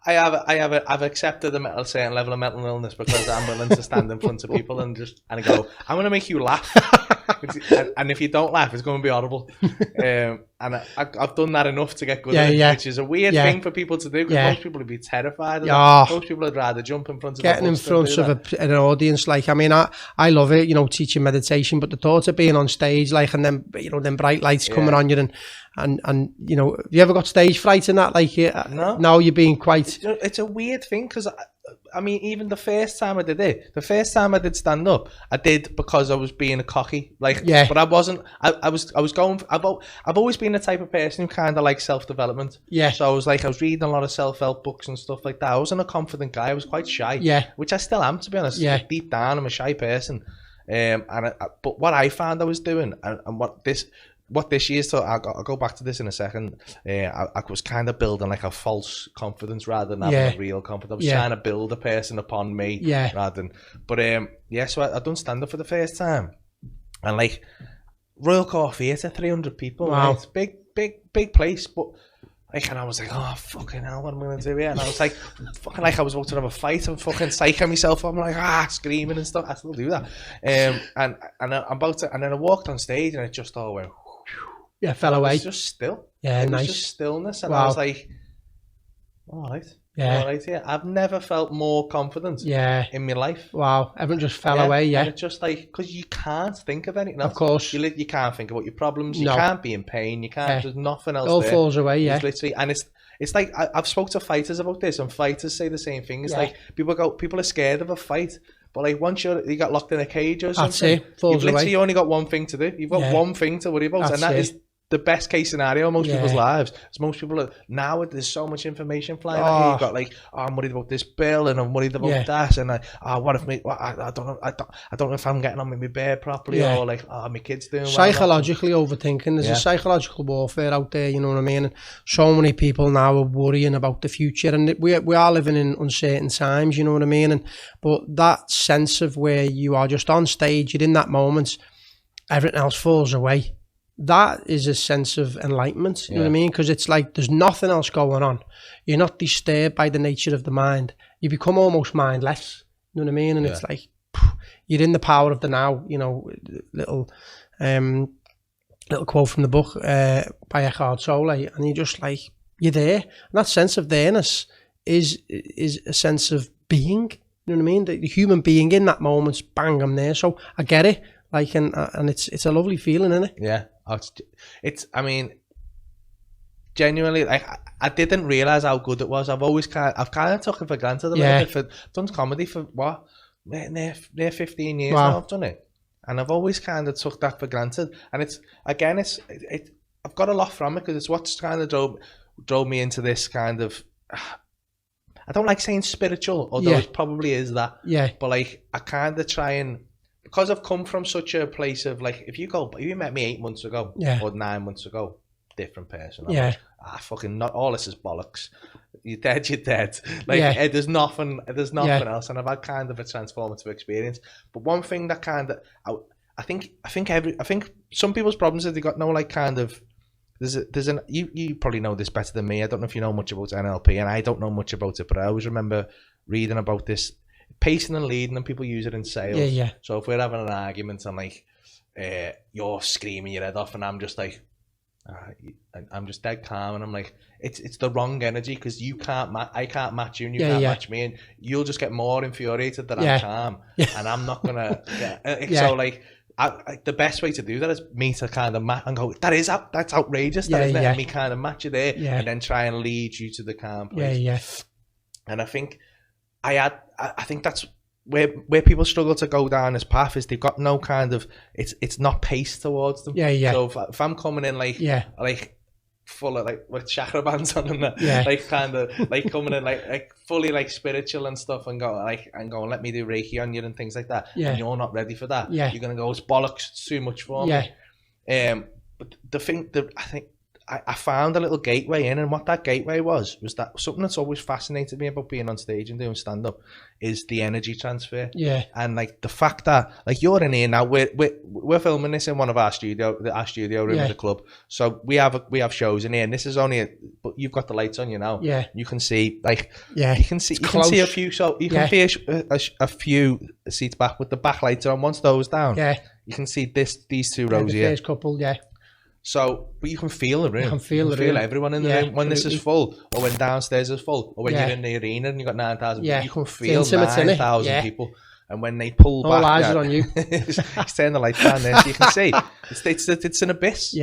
I've accepted a certain level of mental illness because I'm willing to stand in front of people and go, I'm going to make you laugh, and if you don't laugh, it's going to be horrible. And I've done that enough to get good at it, which is a weird thing for people to do, because most people would be terrified of that. Most people would rather jump in front of getting in front of an audience. Like, I mean, I love it, you know, teaching meditation, but the thought of being on stage, like, and then, you know, then bright lights coming on you, and you know, have you ever got stage fright in that? Like, no, you're being quite. It's a weird thing, because I mean, even the first time I did stand up, I did because I was being a cocky, like, but I wasn't. I was going. I've always been the type of person who kind of like self-development. Yeah. So I was reading a lot of self-help books and stuff like that. I wasn't a confident guy. I was quite shy. Yeah. Which I still am, to be honest. Yeah. Deep down, I'm a shy person. But what I found I was doing, and what this year, so I'll go back to this in a second. I was kind of building like a false confidence rather than having a real confidence. I was trying to build a person upon me rather than. But so I done stand up for the first time, and like Royal Court Theatre, 300 people. Wow, it's big place, but. Like, and I was like, oh, fucking hell, what am I going to do here? And I was like, fucking like I was about to have a fight. I'm fucking psyching myself. I'm like, screaming and stuff. I still do that. And I'm about to, and then I walked on stage and it just all went, yeah, fell away. It was just still. Yeah, it nice. was just stillness. And I was like, all right. Yeah. All right, yeah. I've never felt more confident in my life. Wow. Everyone just fell away, And it's just like, because you can't think of anything else. Of course. You can't think about your problems. You can't be in pain. You can't, there's nothing else. It all falls away, It's literally, and it's like, I've spoke to fighters about this, and fighters say the same thing. It's like, people are scared of a fight. But like once you got locked in a cage or something, you've literally only got one thing to do. You've got one thing to worry about, and that is the best case scenario in most people's lives. Because most people are, now there's so much information flying at you. You've got like, I'm worried about this bill, and I'm worried about that, and what if I don't know if I'm getting on with my bed properly, or like, my kid's doing psychologically overthinking. There's a psychological warfare out there, you know what I mean? And so many people now are worrying about the future, and we are living in uncertain times, you know what I mean? But that sense of where you are just on stage, you're in that moment, everything else falls away. that is a sense of enlightenment. You know what I mean? Because it's like there's nothing else going on. You're not disturbed by the nature of the mind. You become almost mindless. You know what I mean? And it's like you're in the power of the now. You know, little quote from the book by Eckhart Tolle, and you're just like you're there. And that sense of there-ness is a sense of being. You know what I mean? The human being in that moment, bang, I'm there. So I get it. Like and it's a lovely feeling, isn't it? Yeah, it's. I mean, genuinely, like I didn't realize how good it was. I've kind of took it for granted a little bit. I've done comedy for what near 15 years now. I've done it, and I've always kind of took that for granted. And it's I've got a lot from it because it's what's kind of drove me into this kind of. I don't like saying spiritual, although it probably is that. Yeah. But like I kind of try and. Because I've come from such a place of like, if you met me 8 months ago or 9 months ago, different person. I'm like, fucking not all this is bollocks. You're dead. Like there's nothing else. And I've had kind of a transformative experience. But one thing that kind of, I think some people's problems is they got no like kind of, you probably know this better than me. I don't know if you know much about NLP, and I don't know much about it, but I always remember reading about this. Pacing and leading, and people use it in sales. Yeah. So if we're having an argument and like you're screaming your head off, and I'm just like, I'm just dead calm, and I'm like, it's the wrong energy because I can't match you, and you can't match me, and you'll just get more infuriated that I'm calm, and I'm not gonna. So like, the best way to do that is me to kind of match and go, that's outrageous, isn't it? And me kind of match you there, and then try and lead you to the calm place. And I think. I think that's where people struggle to go down this path is they've got no kind of it's not paced towards them. So if I'm coming in like full of like with chakra bands on and like kind of like coming in like fully like spiritual and stuff and go let me do Reiki on you and things like that, and you're not ready for that, you're gonna go, it's bollocks, it's too much for me. But the thing that I think I found a little gateway in, and what that gateway was that something that's always fascinated me about being on stage and doing stand-up is the energy transfer. And like the fact that like you're in here now, we're filming this in one of our studio room at the club. So we have shows in here, and this is only but you've got the lights on you now. You can see like you can see a few, so you can see a few seats back with the backlights on. Once those down, you can see these two rows here. First couple, So, but you can feel the room. You can feel everyone in the room. When this is full, or when downstairs is full, or when you're in the arena and you've got 9,000 people, you can feel 9,000 people. And when they pull back, all eyes are on you. Just turn the lights down there so you can see. It's an abyss.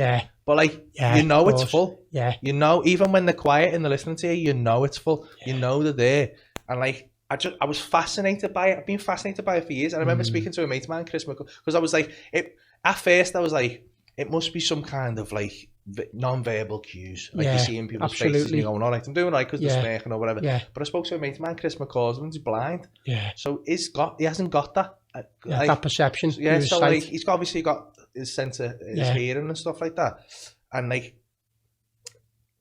But like, you know it's full. You know, even when they're quiet and they're listening to you, you know it's full. You know they're there. And like, I was fascinated by it. I've been fascinated by it for years. And I remember speaking to a mate of mine, Chris McCall, because I was like, at first I was like, it must be some kind of like non-verbal cues. Like you see in people's faces and you're going, all right, I'm doing right because they're smirking or whatever. But I spoke to a mate of mine, Chris McCall, and he's blind. So he hasn't got that. That perception. So like he's obviously got his sense of his hearing and stuff like that. And like,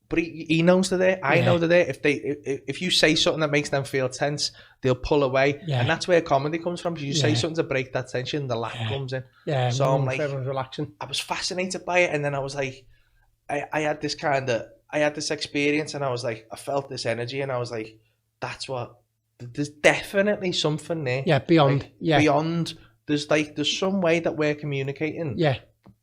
but he knows they're there. I know they're there. If you say something that makes them feel tense, they'll pull away. And that's where comedy comes from. Because you say something to break that tension, the laugh comes in. So I'm like, everyone's relaxing. I was fascinated by it, and then I was like, I had this experience, and I was like, I felt this energy, and I was like, there's definitely something there. Beyond. Like, beyond. There's some way that we're communicating.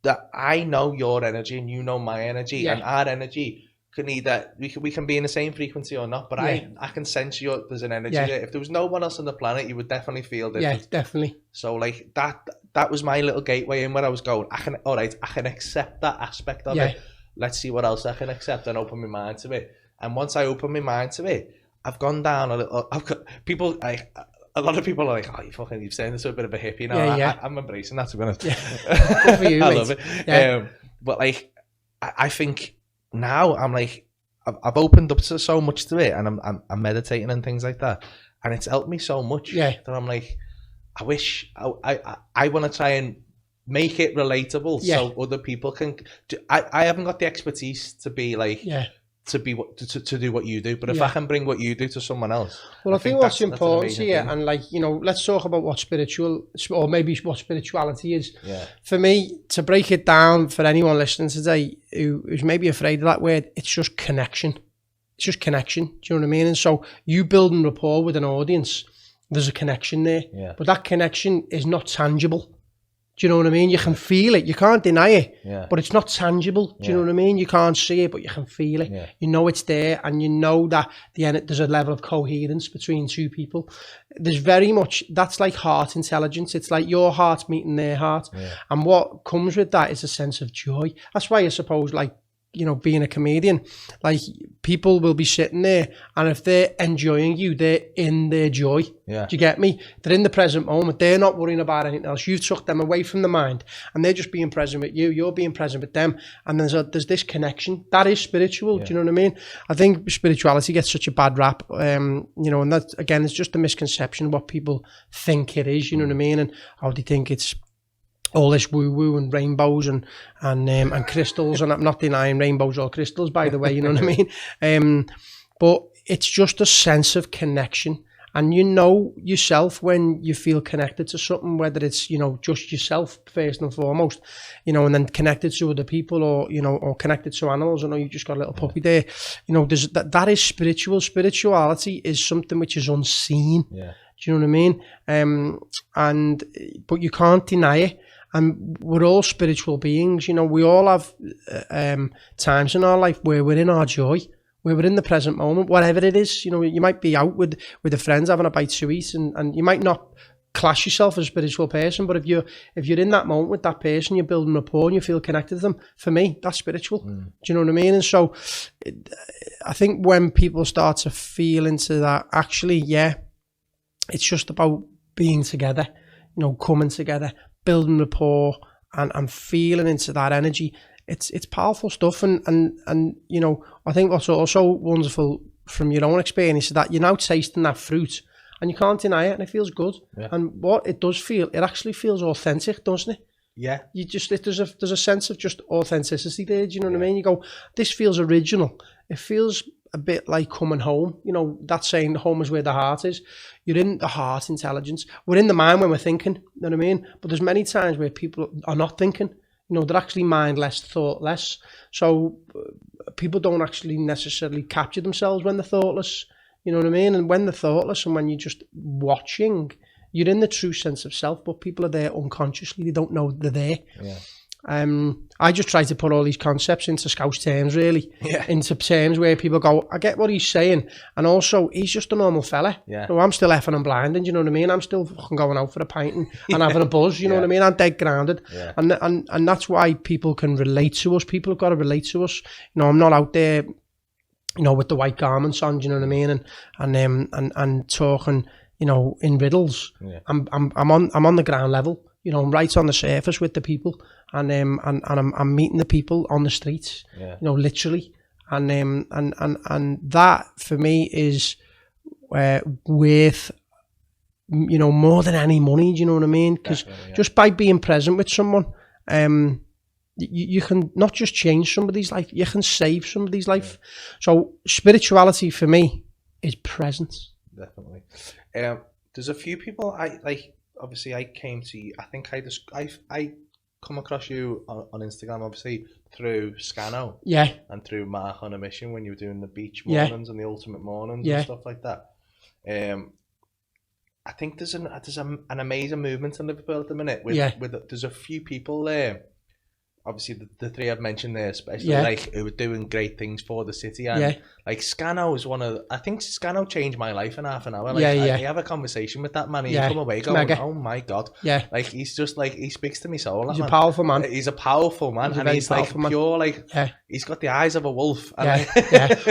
That I know your energy and you know my energy, and our energy can either we can be in the same frequency or not, but I can sense there's an energy there. If there was no one else on the planet, you would definitely feel different. Definitely. So like that was my little gateway in where I was going, I can accept that aspect of it. Let's see what else I can accept and open my mind to it. And once I open my mind to it, I've gone down a little. I've got people a lot of people are like, oh, you've saying this a bit of a hippie now. I'm embracing that, to be honest. Good for you, I mate. love it. But like, I think now I'm like, I've opened up to so much to it, and I'm meditating and things like that, and it's helped me so much that I'm like, I wish I want to try and make it relatable so other people can. I haven't got the expertise to be like to be to do what you do. But if I can bring what you do to someone else, well, I think what's important here, thing. and like, you know, let's talk about what spiritual, or maybe what spirituality is. Yeah. For me, to break it down for anyone listening today who's maybe afraid of that word, it's just connection. It's just connection. Do you know what I mean? And so you building rapport with an audience, there's a connection there. Yeah. But that connection is not tangible. Do you know what I mean? You can feel it. You can't deny it. Yeah. But it's not tangible. Do you know what I mean? You can't see it, but you can feel it. Yeah. You know it's there, and you know that there's a level of coherence between two people. There's very much, that's like heart intelligence. It's like your heart meeting their heart. Yeah. And what comes with that is a sense of joy. That's why I suppose, like, you know, being a comedian, like, people will be sitting there, and if they're enjoying you, they're in their joy. Yeah. Do you get me? They're in the present moment. They're not worrying about anything else. You've took them away from the mind, and they're just being present with you. You're being present with them, and there's this connection that is spiritual. Yeah. Do you know what I mean? I think spirituality gets such a bad rap, you know, and that, again, it's just a misconception of what people think it is. You know what I mean? And how they think it's all this woo-woo and rainbows and crystals, and I'm not denying rainbows or crystals, by the way, you know what I mean? But it's just a sense of connection, and you know yourself when you feel connected to something, whether it's, you know, just yourself first and foremost, you know, and then connected to other people, or, you know, or connected to animals. I know you just got a little puppy there, you know, there's that is spiritual. Spirituality is something which is unseen. Yeah. Do you know what I mean? But you can't deny it. And we're all spiritual beings, you know. We all have times in our life where we're in our joy, where we're in the present moment, whatever it is. You know, you might be out with the friends having a bite to eat, and you might not class yourself as a spiritual person, but if you're in that moment with that person, you're building rapport and you feel connected to them, for me, that's spiritual. Do you know what I mean? And so I think when people start to feel into that, actually, yeah, it's just about being together, you know, coming together, building rapport, and feeling into that energy. It's powerful stuff, and you know, I think what's also wonderful from your own experience is that you're now tasting that fruit, and you can't deny it, and it feels good. Yeah. And what it does feel, it actually feels authentic, doesn't it? Yeah. You just, there's a sense of just authenticity there. Do you know what I mean? You go, this feels original. It feels a bit like coming home. You know, that saying, home is where the heart is. You're in the heart intelligence. We're in the mind when we're thinking, you know what I mean? But there's many times where people are not thinking. You know, they're actually mindless, thoughtless. So people don't actually necessarily capture themselves when they're thoughtless. You know what I mean? And when they're thoughtless and when you're just watching, you're in the true sense of self, but people are there unconsciously. They don't know they're there. Yeah. I just try to put all these concepts into Scouse terms, really. Yeah. Into terms where people go, I get what he's saying. And also, he's just a normal fella. Yeah. So I'm still effing and blinding, you know what I mean? I'm still fucking going out for a pint and having a buzz, you know what I mean? I'm dead grounded. Yeah. And that's why people can relate to us. People have got to relate to us. You know, I'm not out there, you know, with the white garments on, do you know what I mean? And talking, you know, in riddles. Yeah. I'm on the ground level. You know, I'm right on the surface with the people, and I'm meeting the people on the streets. Yeah. You know, literally, and that for me is worth, you know, more than any money. Do you know what I mean? Because just by being present with someone, you can not just change somebody's life, you can save somebody's life. Yeah. So spirituality for me is presence. Definitely. There's a few people I like. Obviously, I came to you. I think I come across you on Instagram, obviously through Scano, and through Mark on a Mission when you were doing the beach mornings and the ultimate mornings and stuff like that. I think there's an amazing movement in Liverpool at the minute. There's a few people there. Obviously, the three I've mentioned there, especially like who are doing great things for the city, and like Scano is one of. I think Scano changed my life in half an hour. Like, I have a conversation with that man, and you come away going, "Oh my god!" Yeah, like he's just like he speaks to me soul. He's a powerful man. He's a powerful man, and he's like pure, like he's got the eyes of a wolf. And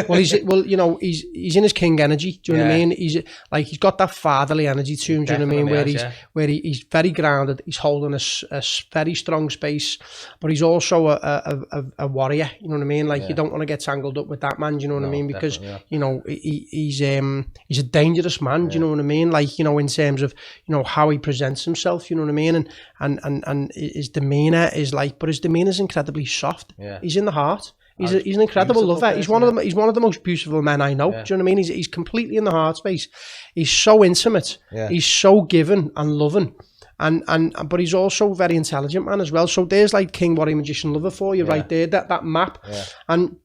Well, you know, he's in his king energy. Do you know what I mean? He's got that fatherly energy to him. Do you know what I mean? Where he's very grounded. He's holding a very strong space, but he's also a warrior, you know what I mean? Like you don't want to get tangled up with that man, do you know what I mean? Because you know he's a dangerous man, do you know what I mean? Like, you know, in terms of, you know, how he presents himself, you know what I mean? And his demeanor is like, but his demeanor is incredibly soft. He's in the heart. He's an incredible lover. He's one person, of the most beautiful men I know. Yeah. Do you know what I mean? He's completely in the heart space. He's so intimate. Yeah. He's so giving and loving. But he's also very intelligent man as well. So there's like King Warrior Magician Lover for you right there, that map. Yeah. And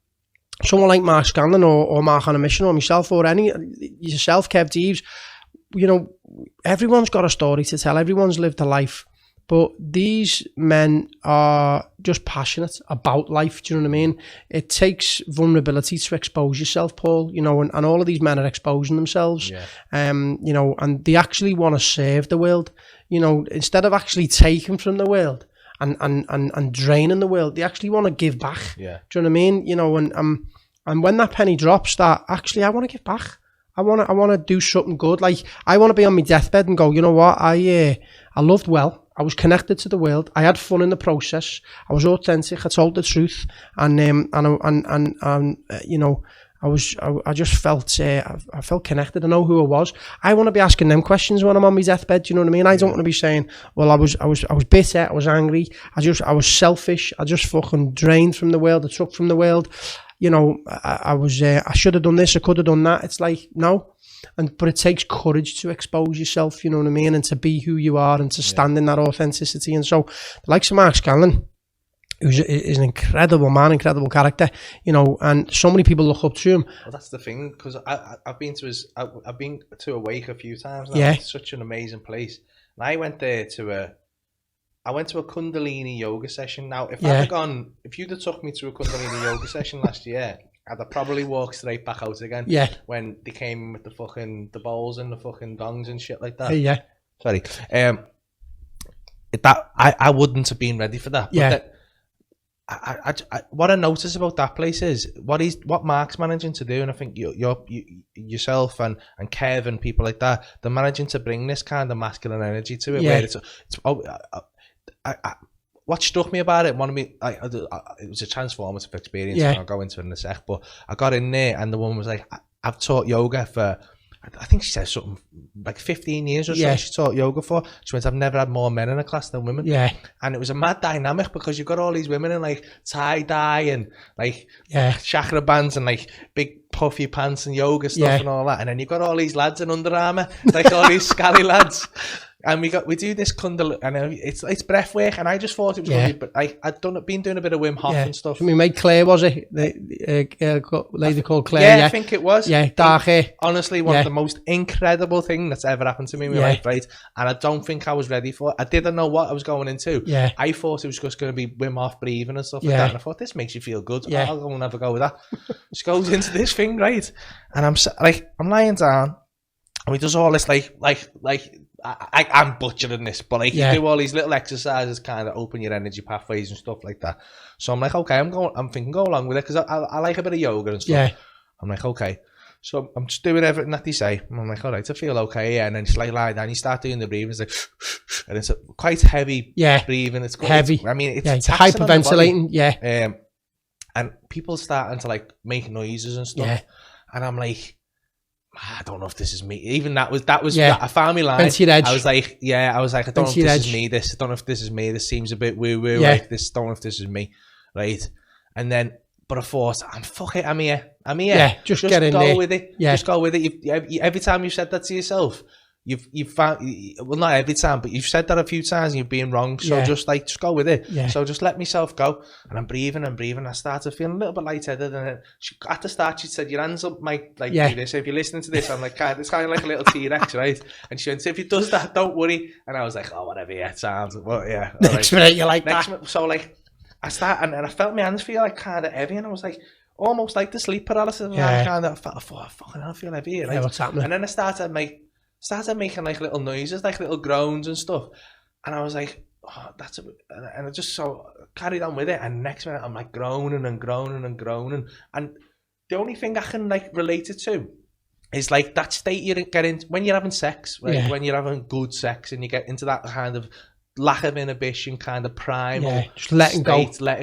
someone like Mark Scanlon or Mark on a Mission or myself or yourself, Kev Deeves, you know, everyone's got a story to tell. Everyone's lived a life. But these men are just passionate about life. Do you know what I mean? It takes vulnerability to expose yourself, Paul. You know, and all of these men are exposing themselves. Yeah. You know, and they actually want to serve the world. You know, instead of actually taking from the world and draining the world, they actually want to give back. Yeah. Do you know what I mean? You know, and when that penny drops, that actually I want to give back. I want to do something good. Like I want to be on my deathbed and go, you know what? I loved well. I was connected to the world. I had fun in the process. I was authentic. I told the truth, and you know, I just felt I felt connected. I know who I was. I want to be asking them questions when I'm on my deathbed. Do you know what I mean? I don't want to be saying, well, I was bitter. I was angry. I was selfish. I just fucking drained from the world. I took from the world. You know, I should have done this. I could have done that. It's like no. But it takes courage to expose yourself, you know what I mean, and to be who you are and to stand in that authenticity. And so, like Mark Scanlon, who's is an incredible man, incredible character, you know, and so many people look up to him. Well, that's the thing, because I've been to a wake a few times now. Yeah. It's such an amazing place. And I went there to a Kundalini yoga session. Now, if you'd have took me to a Kundalini yoga session last year, I'd have probably walked straight back out again. Yeah. When they came with the bowls and the fucking gongs and shit like that. Yeah. Sorry. I wouldn't have been ready for that. But what I notice about that place is what Mark's managing to do, and I think yourself and Kev and people like that, they're managing to bring this kind of masculine energy to it. Where what struck me about it, it was a transformative experience, and I'll go into it in a sec, but I got in there and the woman was like, I've taught yoga for, I think she said something like 15 years or so she taught yoga for. She went, I've never had more men in a class than women. Yeah. And it was a mad dynamic because you've got all these women in like tie-dye and like chakra bands and like big puffy pants and yoga stuff and all that. And then you've got all these lads in Under Armour, like all these scally lads. And we do this Kundalini, and it's breath work, and I just thought it was going to be, but I'd been doing a bit of Wim Hof and stuff. I mean, mate, Claire, was it? The lady called Claire, yeah, I think it was. Yeah, dark hair. Honestly, one of the most incredible thing that's ever happened to me in my life, right? And I don't think I was ready for it. I didn't know what I was going into. Yeah. I thought it was just going to be Wim Hof breathing and stuff like that, and I thought, this makes you feel good. Yeah. I'll go and have a go with that. She goes into this thing, right? And I'm lying down, and we does all this I'm butchering this, but like you do all these little exercises, kind of open your energy pathways and stuff like that. So I'm like, okay, I'm thinking go along with it because I like a bit of yoga and stuff. Yeah. I'm like, okay. So I'm just doing everything that they say. And I'm like, all right, I feel okay. Yeah. And then just like lie down, you start doing the breathing. It's like, and it's quite heavy breathing. It's quite heavy. It's hyperventilating. Yeah. And people starting to like make noises and stuff. Yeah. And I'm like, I don't know if this is me. Even that was I found me line. I was like, I don't know if this is me. I don't know if this is me. This seems a bit woo woo. Like this, don't know if this is me, right? And then, but I thought, I'm here. Yeah, just get in there. With it. Yeah, just go with it. Every time you've said that to yourself, you've found, well, not every time, but you've said that a few times and you've been wrong. So just go with it. Yeah. So just let myself go. And I'm breathing. I started feeling a little bit lightheaded. And then at the start, she said, your hands up, Mike, like do this. So if you're listening to this, I'm like, it's kind of like a little T-Rex, right? And she went, if it does that, don't worry. And I was like, oh, whatever, it sounds. Well, yeah. Next minute, you're like that. So like, I start, and I felt my hands feel like kind of heavy. And I was like, almost like the sleep paralysis. Yeah. I thought, fucking, I feel heavy. Right? Yeah, what's happening? And then I started making like little noises, like little groans and stuff, and I was like, oh, and I just so carried on with it, and next minute I'm like groaning, and the only thing I can like relate it to is like that state you get in when you're having sex, right? When you're having good sex and you get into that kind of lack of inhibition, kind of primal, just letting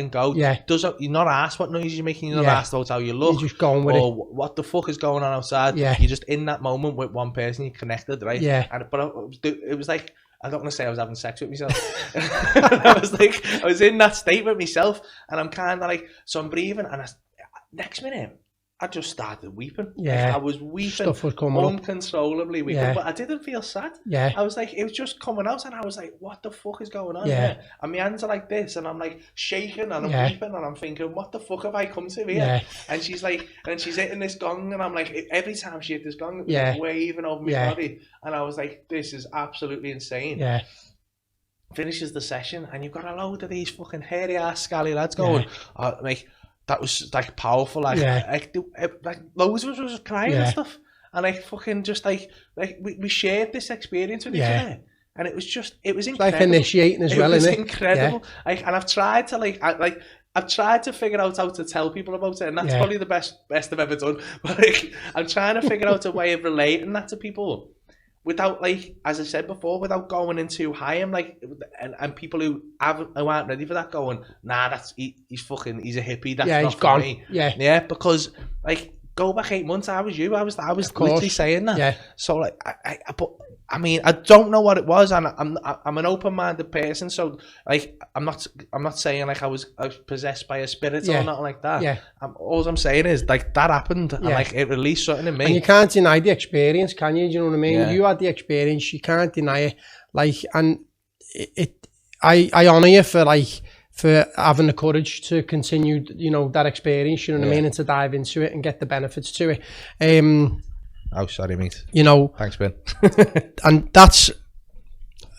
go. Yeah, you're not asked what noise you're making. You're not asked about how you look. You're just going with it. What the fuck is going on outside. Yeah, you're just in that moment with one person. You're connected, right? Yeah. But it was like, I don't want to say I was having sex with myself. I was in that state with myself, and I'm kind of like, so I'm breathing, and next minute, I just started weeping. Yeah. Like, I was weeping. Stuff was coming uncontrollably weeping. Yeah. But I didn't feel sad. Yeah. I was like, it was just coming out, and I was like, what the fuck is going on Yeah. here? And my hands are like this, and I'm like shaking, and I'm Yeah. weeping, and I'm thinking, what the fuck have I come to here? Yeah. And she's like, and she's hitting this gong, and I'm like, every time she hit this gong, it was Yeah. like waving over my Yeah. body. And I was like, this is absolutely insane. Yeah. Finishes the session, and you've got a load of these fucking hairy ass scally lads going, like, that was like powerful, like, like loads of us was crying and stuff, and like fucking just like we shared this experience with each other, and it was incredible. Like initiating as well, isn't it? It was incredible. Like, and I've tried to I've tried to figure out how to tell people about it, and that's probably the best I've ever done. But like, I'm trying to figure out a way of relating that to people without, like, as I said before, without going in too high. I'm like, and people who aren't ready for that going, nah, he's a hippie. That's not he's for gone. me. Yeah, because like, go back 8 months. I was literally saying that. Yeah. So like, I mean, I don't know what it was, and I'm an open-minded person, so like, I'm not saying like I was possessed by a spirit or nothing like that. Yeah. All I'm saying is, like, that happened, and like, it released something in me. And you can't deny the experience, can you? Do you know what I mean? Yeah. You had the experience, you can't deny it. Like, and I honour you for having the courage to continue, you know, that experience, you know what I mean, and to dive into it and get the benefits to it. Oh, sorry, mate. You know, Thanks, Ben. and that's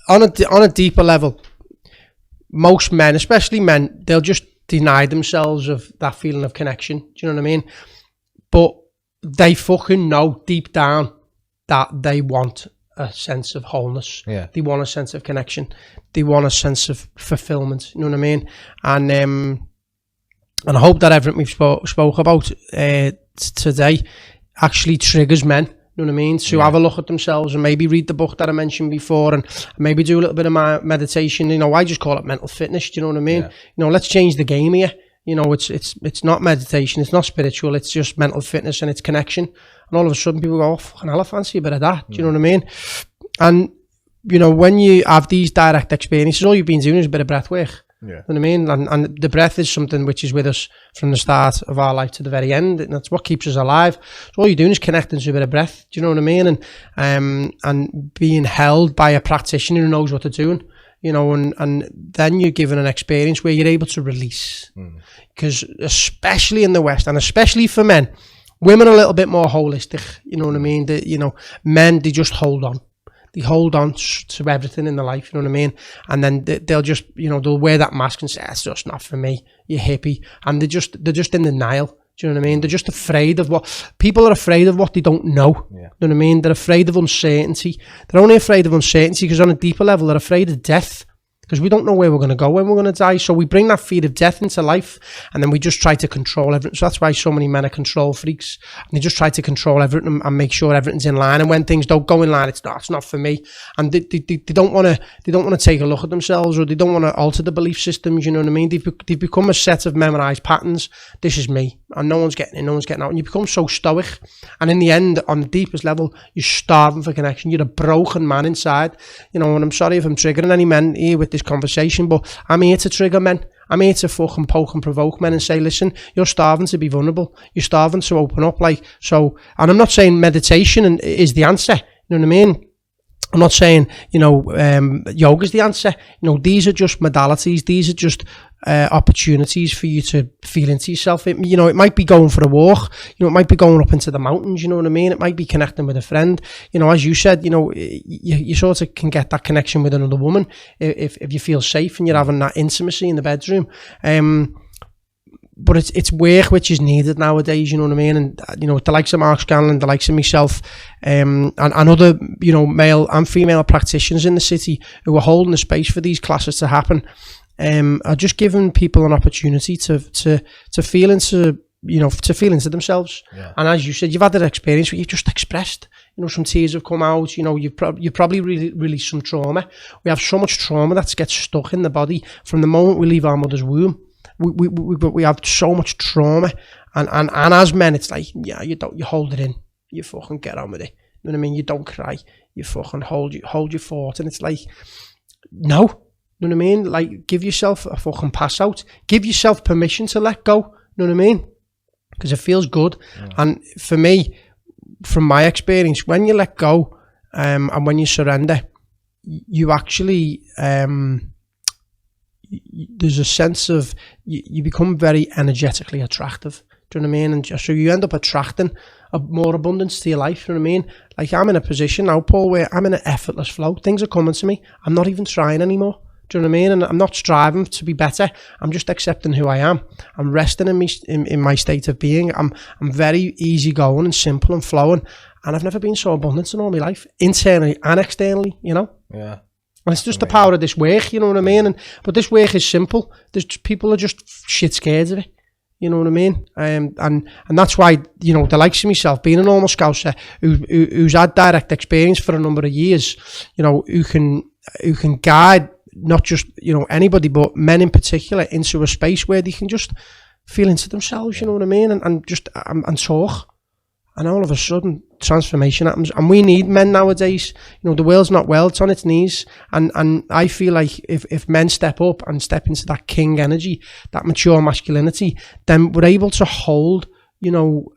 on a deeper level. Most men, especially men, they'll just deny themselves of that feeling of connection. Do you know what I mean? But they fucking know deep down that they want a sense of wholeness. Yeah. They want a sense of connection. They want a sense of fulfillment. You know what I mean? And I hope that everything we've spoke about today actually triggers men, you know what I mean, to have a look at themselves and maybe read the book that I mentioned before, and maybe do a little bit of my meditation. You know, I just call it mental fitness. Do you know what I mean? Yeah. You know, let's change the game here. You know, it's not meditation, it's not spiritual, it's just mental fitness and it's connection. And all of a sudden people go, oh, fucking hell, I fancy a bit of that. Do you know what I mean? And, you know, when you have these direct experiences, all you've been doing is a bit of breath work. Yeah. You know what I mean? And the breath is something which is with us from the start of our life to the very end, and that's what keeps us alive. So all you're doing is connecting to a bit of breath. Do you know what I mean? And being held by a practitioner who knows what they're doing. You know, and then you're given an experience where you're able to release. Because especially in the West, and especially for men, women are a little bit more holistic. You know what I mean? You know, men, they just hold on. They hold on to everything in their life, you know what I mean? And then they'll just, you know, they'll wear that mask and say, it's just not for me, you hippie. And they're just in denial, do you know what I mean? They're just afraid of people are afraid of what they don't know. Yeah. You know what I mean? They're afraid of uncertainty. They're only afraid of uncertainty because on a deeper level, they're afraid of death. Because we don't know where we're going to go when we're going to die. So we bring that fear of death into life, and then we just try to control everything. So that's why so many men are control freaks. And they just try to control everything and make sure everything's in line. And when things don't go in line, it's not for me. And they don't want to take a look at themselves, or they don't want to alter the belief systems. You know what I mean? They've become a set of memorized patterns. This is me, and no one's getting in, no one's getting out. And you become so stoic. And in the end, on the deepest level, you're starving for connection. You're a broken man inside. You know, and I'm sorry if I'm triggering any men here with this conversation, but I'm here to trigger men. I'm here to fucking poke and provoke men and say, listen, you're starving to be vulnerable. You're starving to open up. Like, so, and I'm not saying meditation is the answer. You know what I mean? I'm not saying, you know, yoga's the answer. You know, these are just modalities. These are just opportunities for you to feel into yourself. You know, it might be going for a walk. You know, it might be going up into the mountains. You know what I mean? It might be connecting with a friend. You know, as you said, you know, you sort of can get that connection with another woman if you feel safe and you're having that intimacy in the bedroom. But it's work which is needed nowadays, you know what I mean? And, you know, the likes of Mark Scanlon, the likes of myself, and other, you know, male and female practitioners in the city who are holding the space for these classes to happen, are just giving people an opportunity to feel into, you know, to feel into themselves. Yeah. And as you said, you've had that experience where you've just expressed, you know, some tears have come out, you know, you've probably released some trauma. We have so much trauma that gets stuck in the body from the moment we leave our mother's womb. We have so much trauma, and as men, it's like, yeah, you hold it in, you fucking get on with it. You know what I mean? You don't cry, you fucking hold your fort, and it's like, no, you know what I mean? Like, give yourself a fucking pass out, give yourself permission to let go. You know what I mean? because it feels good. And for me, from my experience, when you let go and when you surrender, you actually there's a sense of you become very energetically attractive. Do you know what I mean? And so you end up attracting more abundance to your life. You know what I mean? Like, I'm in a position now, Paul, where I'm in an effortless flow. Things are coming to me. I'm not even trying anymore. Do you know what I mean? And I'm not striving to be better. I'm just accepting who I am. I'm resting in my state of being. I'm very easygoing and simple and flowing. And I've never been so abundant in all my life, internally and externally, you know? Yeah. And it's just the power of this work, you know what I mean? But this work is simple. People are just shit scared of it. You know what I mean? And that's why, you know, the likes of myself, being a normal Scouser who's had direct experience for a number of years, you know, who can guide not just, you know, anybody, but men in particular into a space where they can just feel into themselves, you know what I mean? And talk. And all of a sudden, transformation happens. And we need men nowadays. You know, the world's not well, it's on its knees. And I feel like if men step up and step into that king energy, that mature masculinity, then we're able to hold, you know,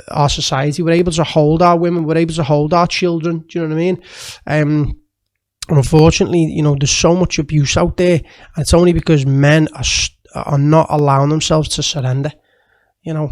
our society. We're able to hold our women. We're able to hold our children. Do you know what I mean? And unfortunately, you know, there's so much abuse out there. And it's only because men are not allowing themselves to surrender, you know.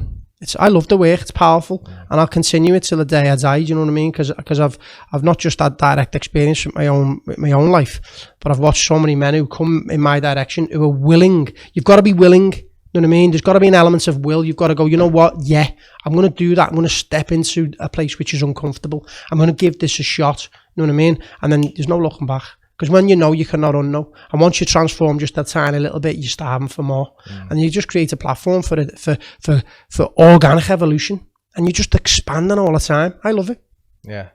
I love the work, it's powerful, and I'll continue it till the day I die, do you know what I mean? Because I've not just had direct experience with my own life, but I've watched so many men who come in my direction who are willing. You've got to be willing, you know what I mean? There's got to be an element of will. You've got to go, you know what, yeah, I'm going to do that. I'm going to step into a place which is uncomfortable. I'm going to give this a shot, you know what I mean? And then there's no looking back. Because when you know, you cannot unknow. And once you transform just a tiny little bit, you're starving for more. And you just create a platform for organic evolution. And you're just expanding all the time. I love it. Yeah.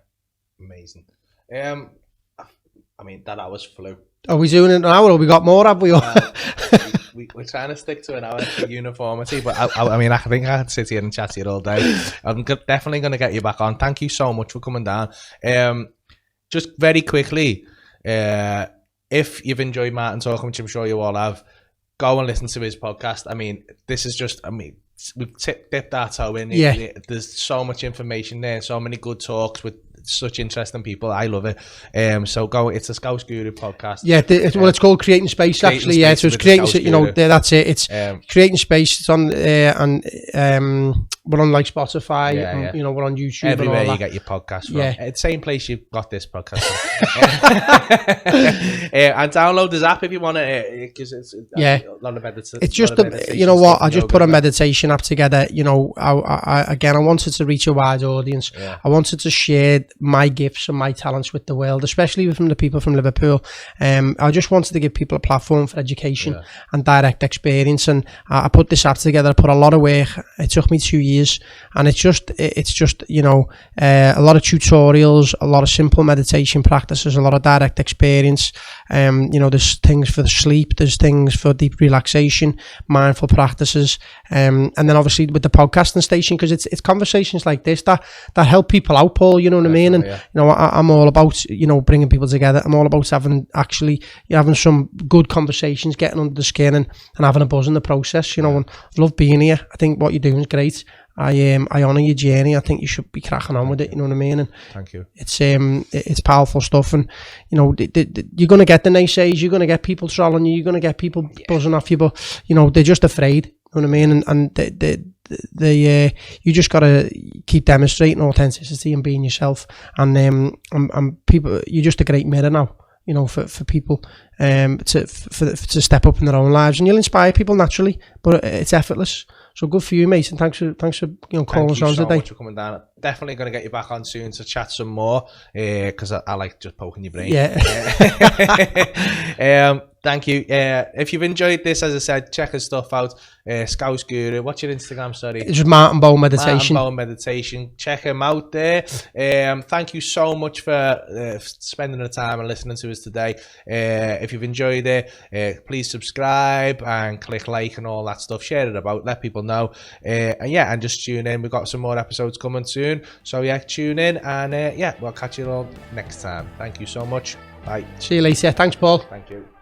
Amazing. I mean, that hour's flew. Are we doing it an hour or we got more, have we? We're trying to stick to an hour for uniformity, but I mean, I think I could sit here and chat to you all day. I'm definitely going to get you back on. Thank you so much for coming down. Just very quickly, if you've enjoyed Martin talking, which I'm sure you all have, go and listen to his podcast. I mean, this is just, I mean, we've dipped our toe in. Yeah. There's so much information there, so many good talks with such interesting people. I love it. So go, it's a Scouse Guru podcast. Yeah, it's called Creating Space, actually. Yeah, so it's creating, you know, that's it. It's Creating Space. It's on, and we're on like Spotify, and, you know, we're on YouTube. Everywhere and all you that. get your podcast from. Yeah. It's the same place you got this podcast from. And download this app if you want to, because it's a lot of meditation. It's just, you know what, I just put a meditation app together. You know, I wanted to reach a wide audience. Yeah. I wanted to share my gifts and my talents with the world, especially from the people from Liverpool. I just wanted to give people a platform for education and direct experience. And I put this app together. I put a lot of work. It took me 2 years. And it's just, you know, a lot of tutorials, a lot of simple meditation practices, a lot of direct experience. You know, there's things for the sleep, there's things for deep relaxation, mindful practices, and then obviously with the podcasting station, because it's conversations like this that help people out, Paul. You know what I mean? And you know, I'm all about, you know, bringing people together. I'm all about having some good conversations, getting under the skin, and having a buzz in the process. You know, and I love being here. I think what you're doing is great. I honour your journey. I think you should be cracking on with it. You know what I mean? And thank you. It's powerful stuff, and you know, you're going to get the naysayers. You're going to get people trolling you. You're going to get people buzzing off you, but you know, they're just afraid. You know what I mean? And they you just got to keep demonstrating authenticity and being yourself. And people, you're just a great mirror now. You know, for people to step up in their own lives, and you'll inspire people naturally. But it's effortless. So good for you, mate, and thanks for you know, calling us on today. Thank you so much for coming down. Definitely going to get you back on soon to chat some more, because I like just poking your brain. Yeah. Thank you. If you've enjoyed this, as I said, check his stuff out. Scouse Guru. What's your Instagram? Sorry. It's just Martin Bowen Meditation. Martin Bowen Meditation. Check him out there. Thank you so much for spending the time and listening to us today. If you've enjoyed it, please subscribe and click like and all that stuff. Share it about. Let people know. And just tune in. We've got some more episodes coming soon. So tune in, and we'll catch you all next time. Thank you so much. Bye. See you later. Thanks, Paul. Thank you.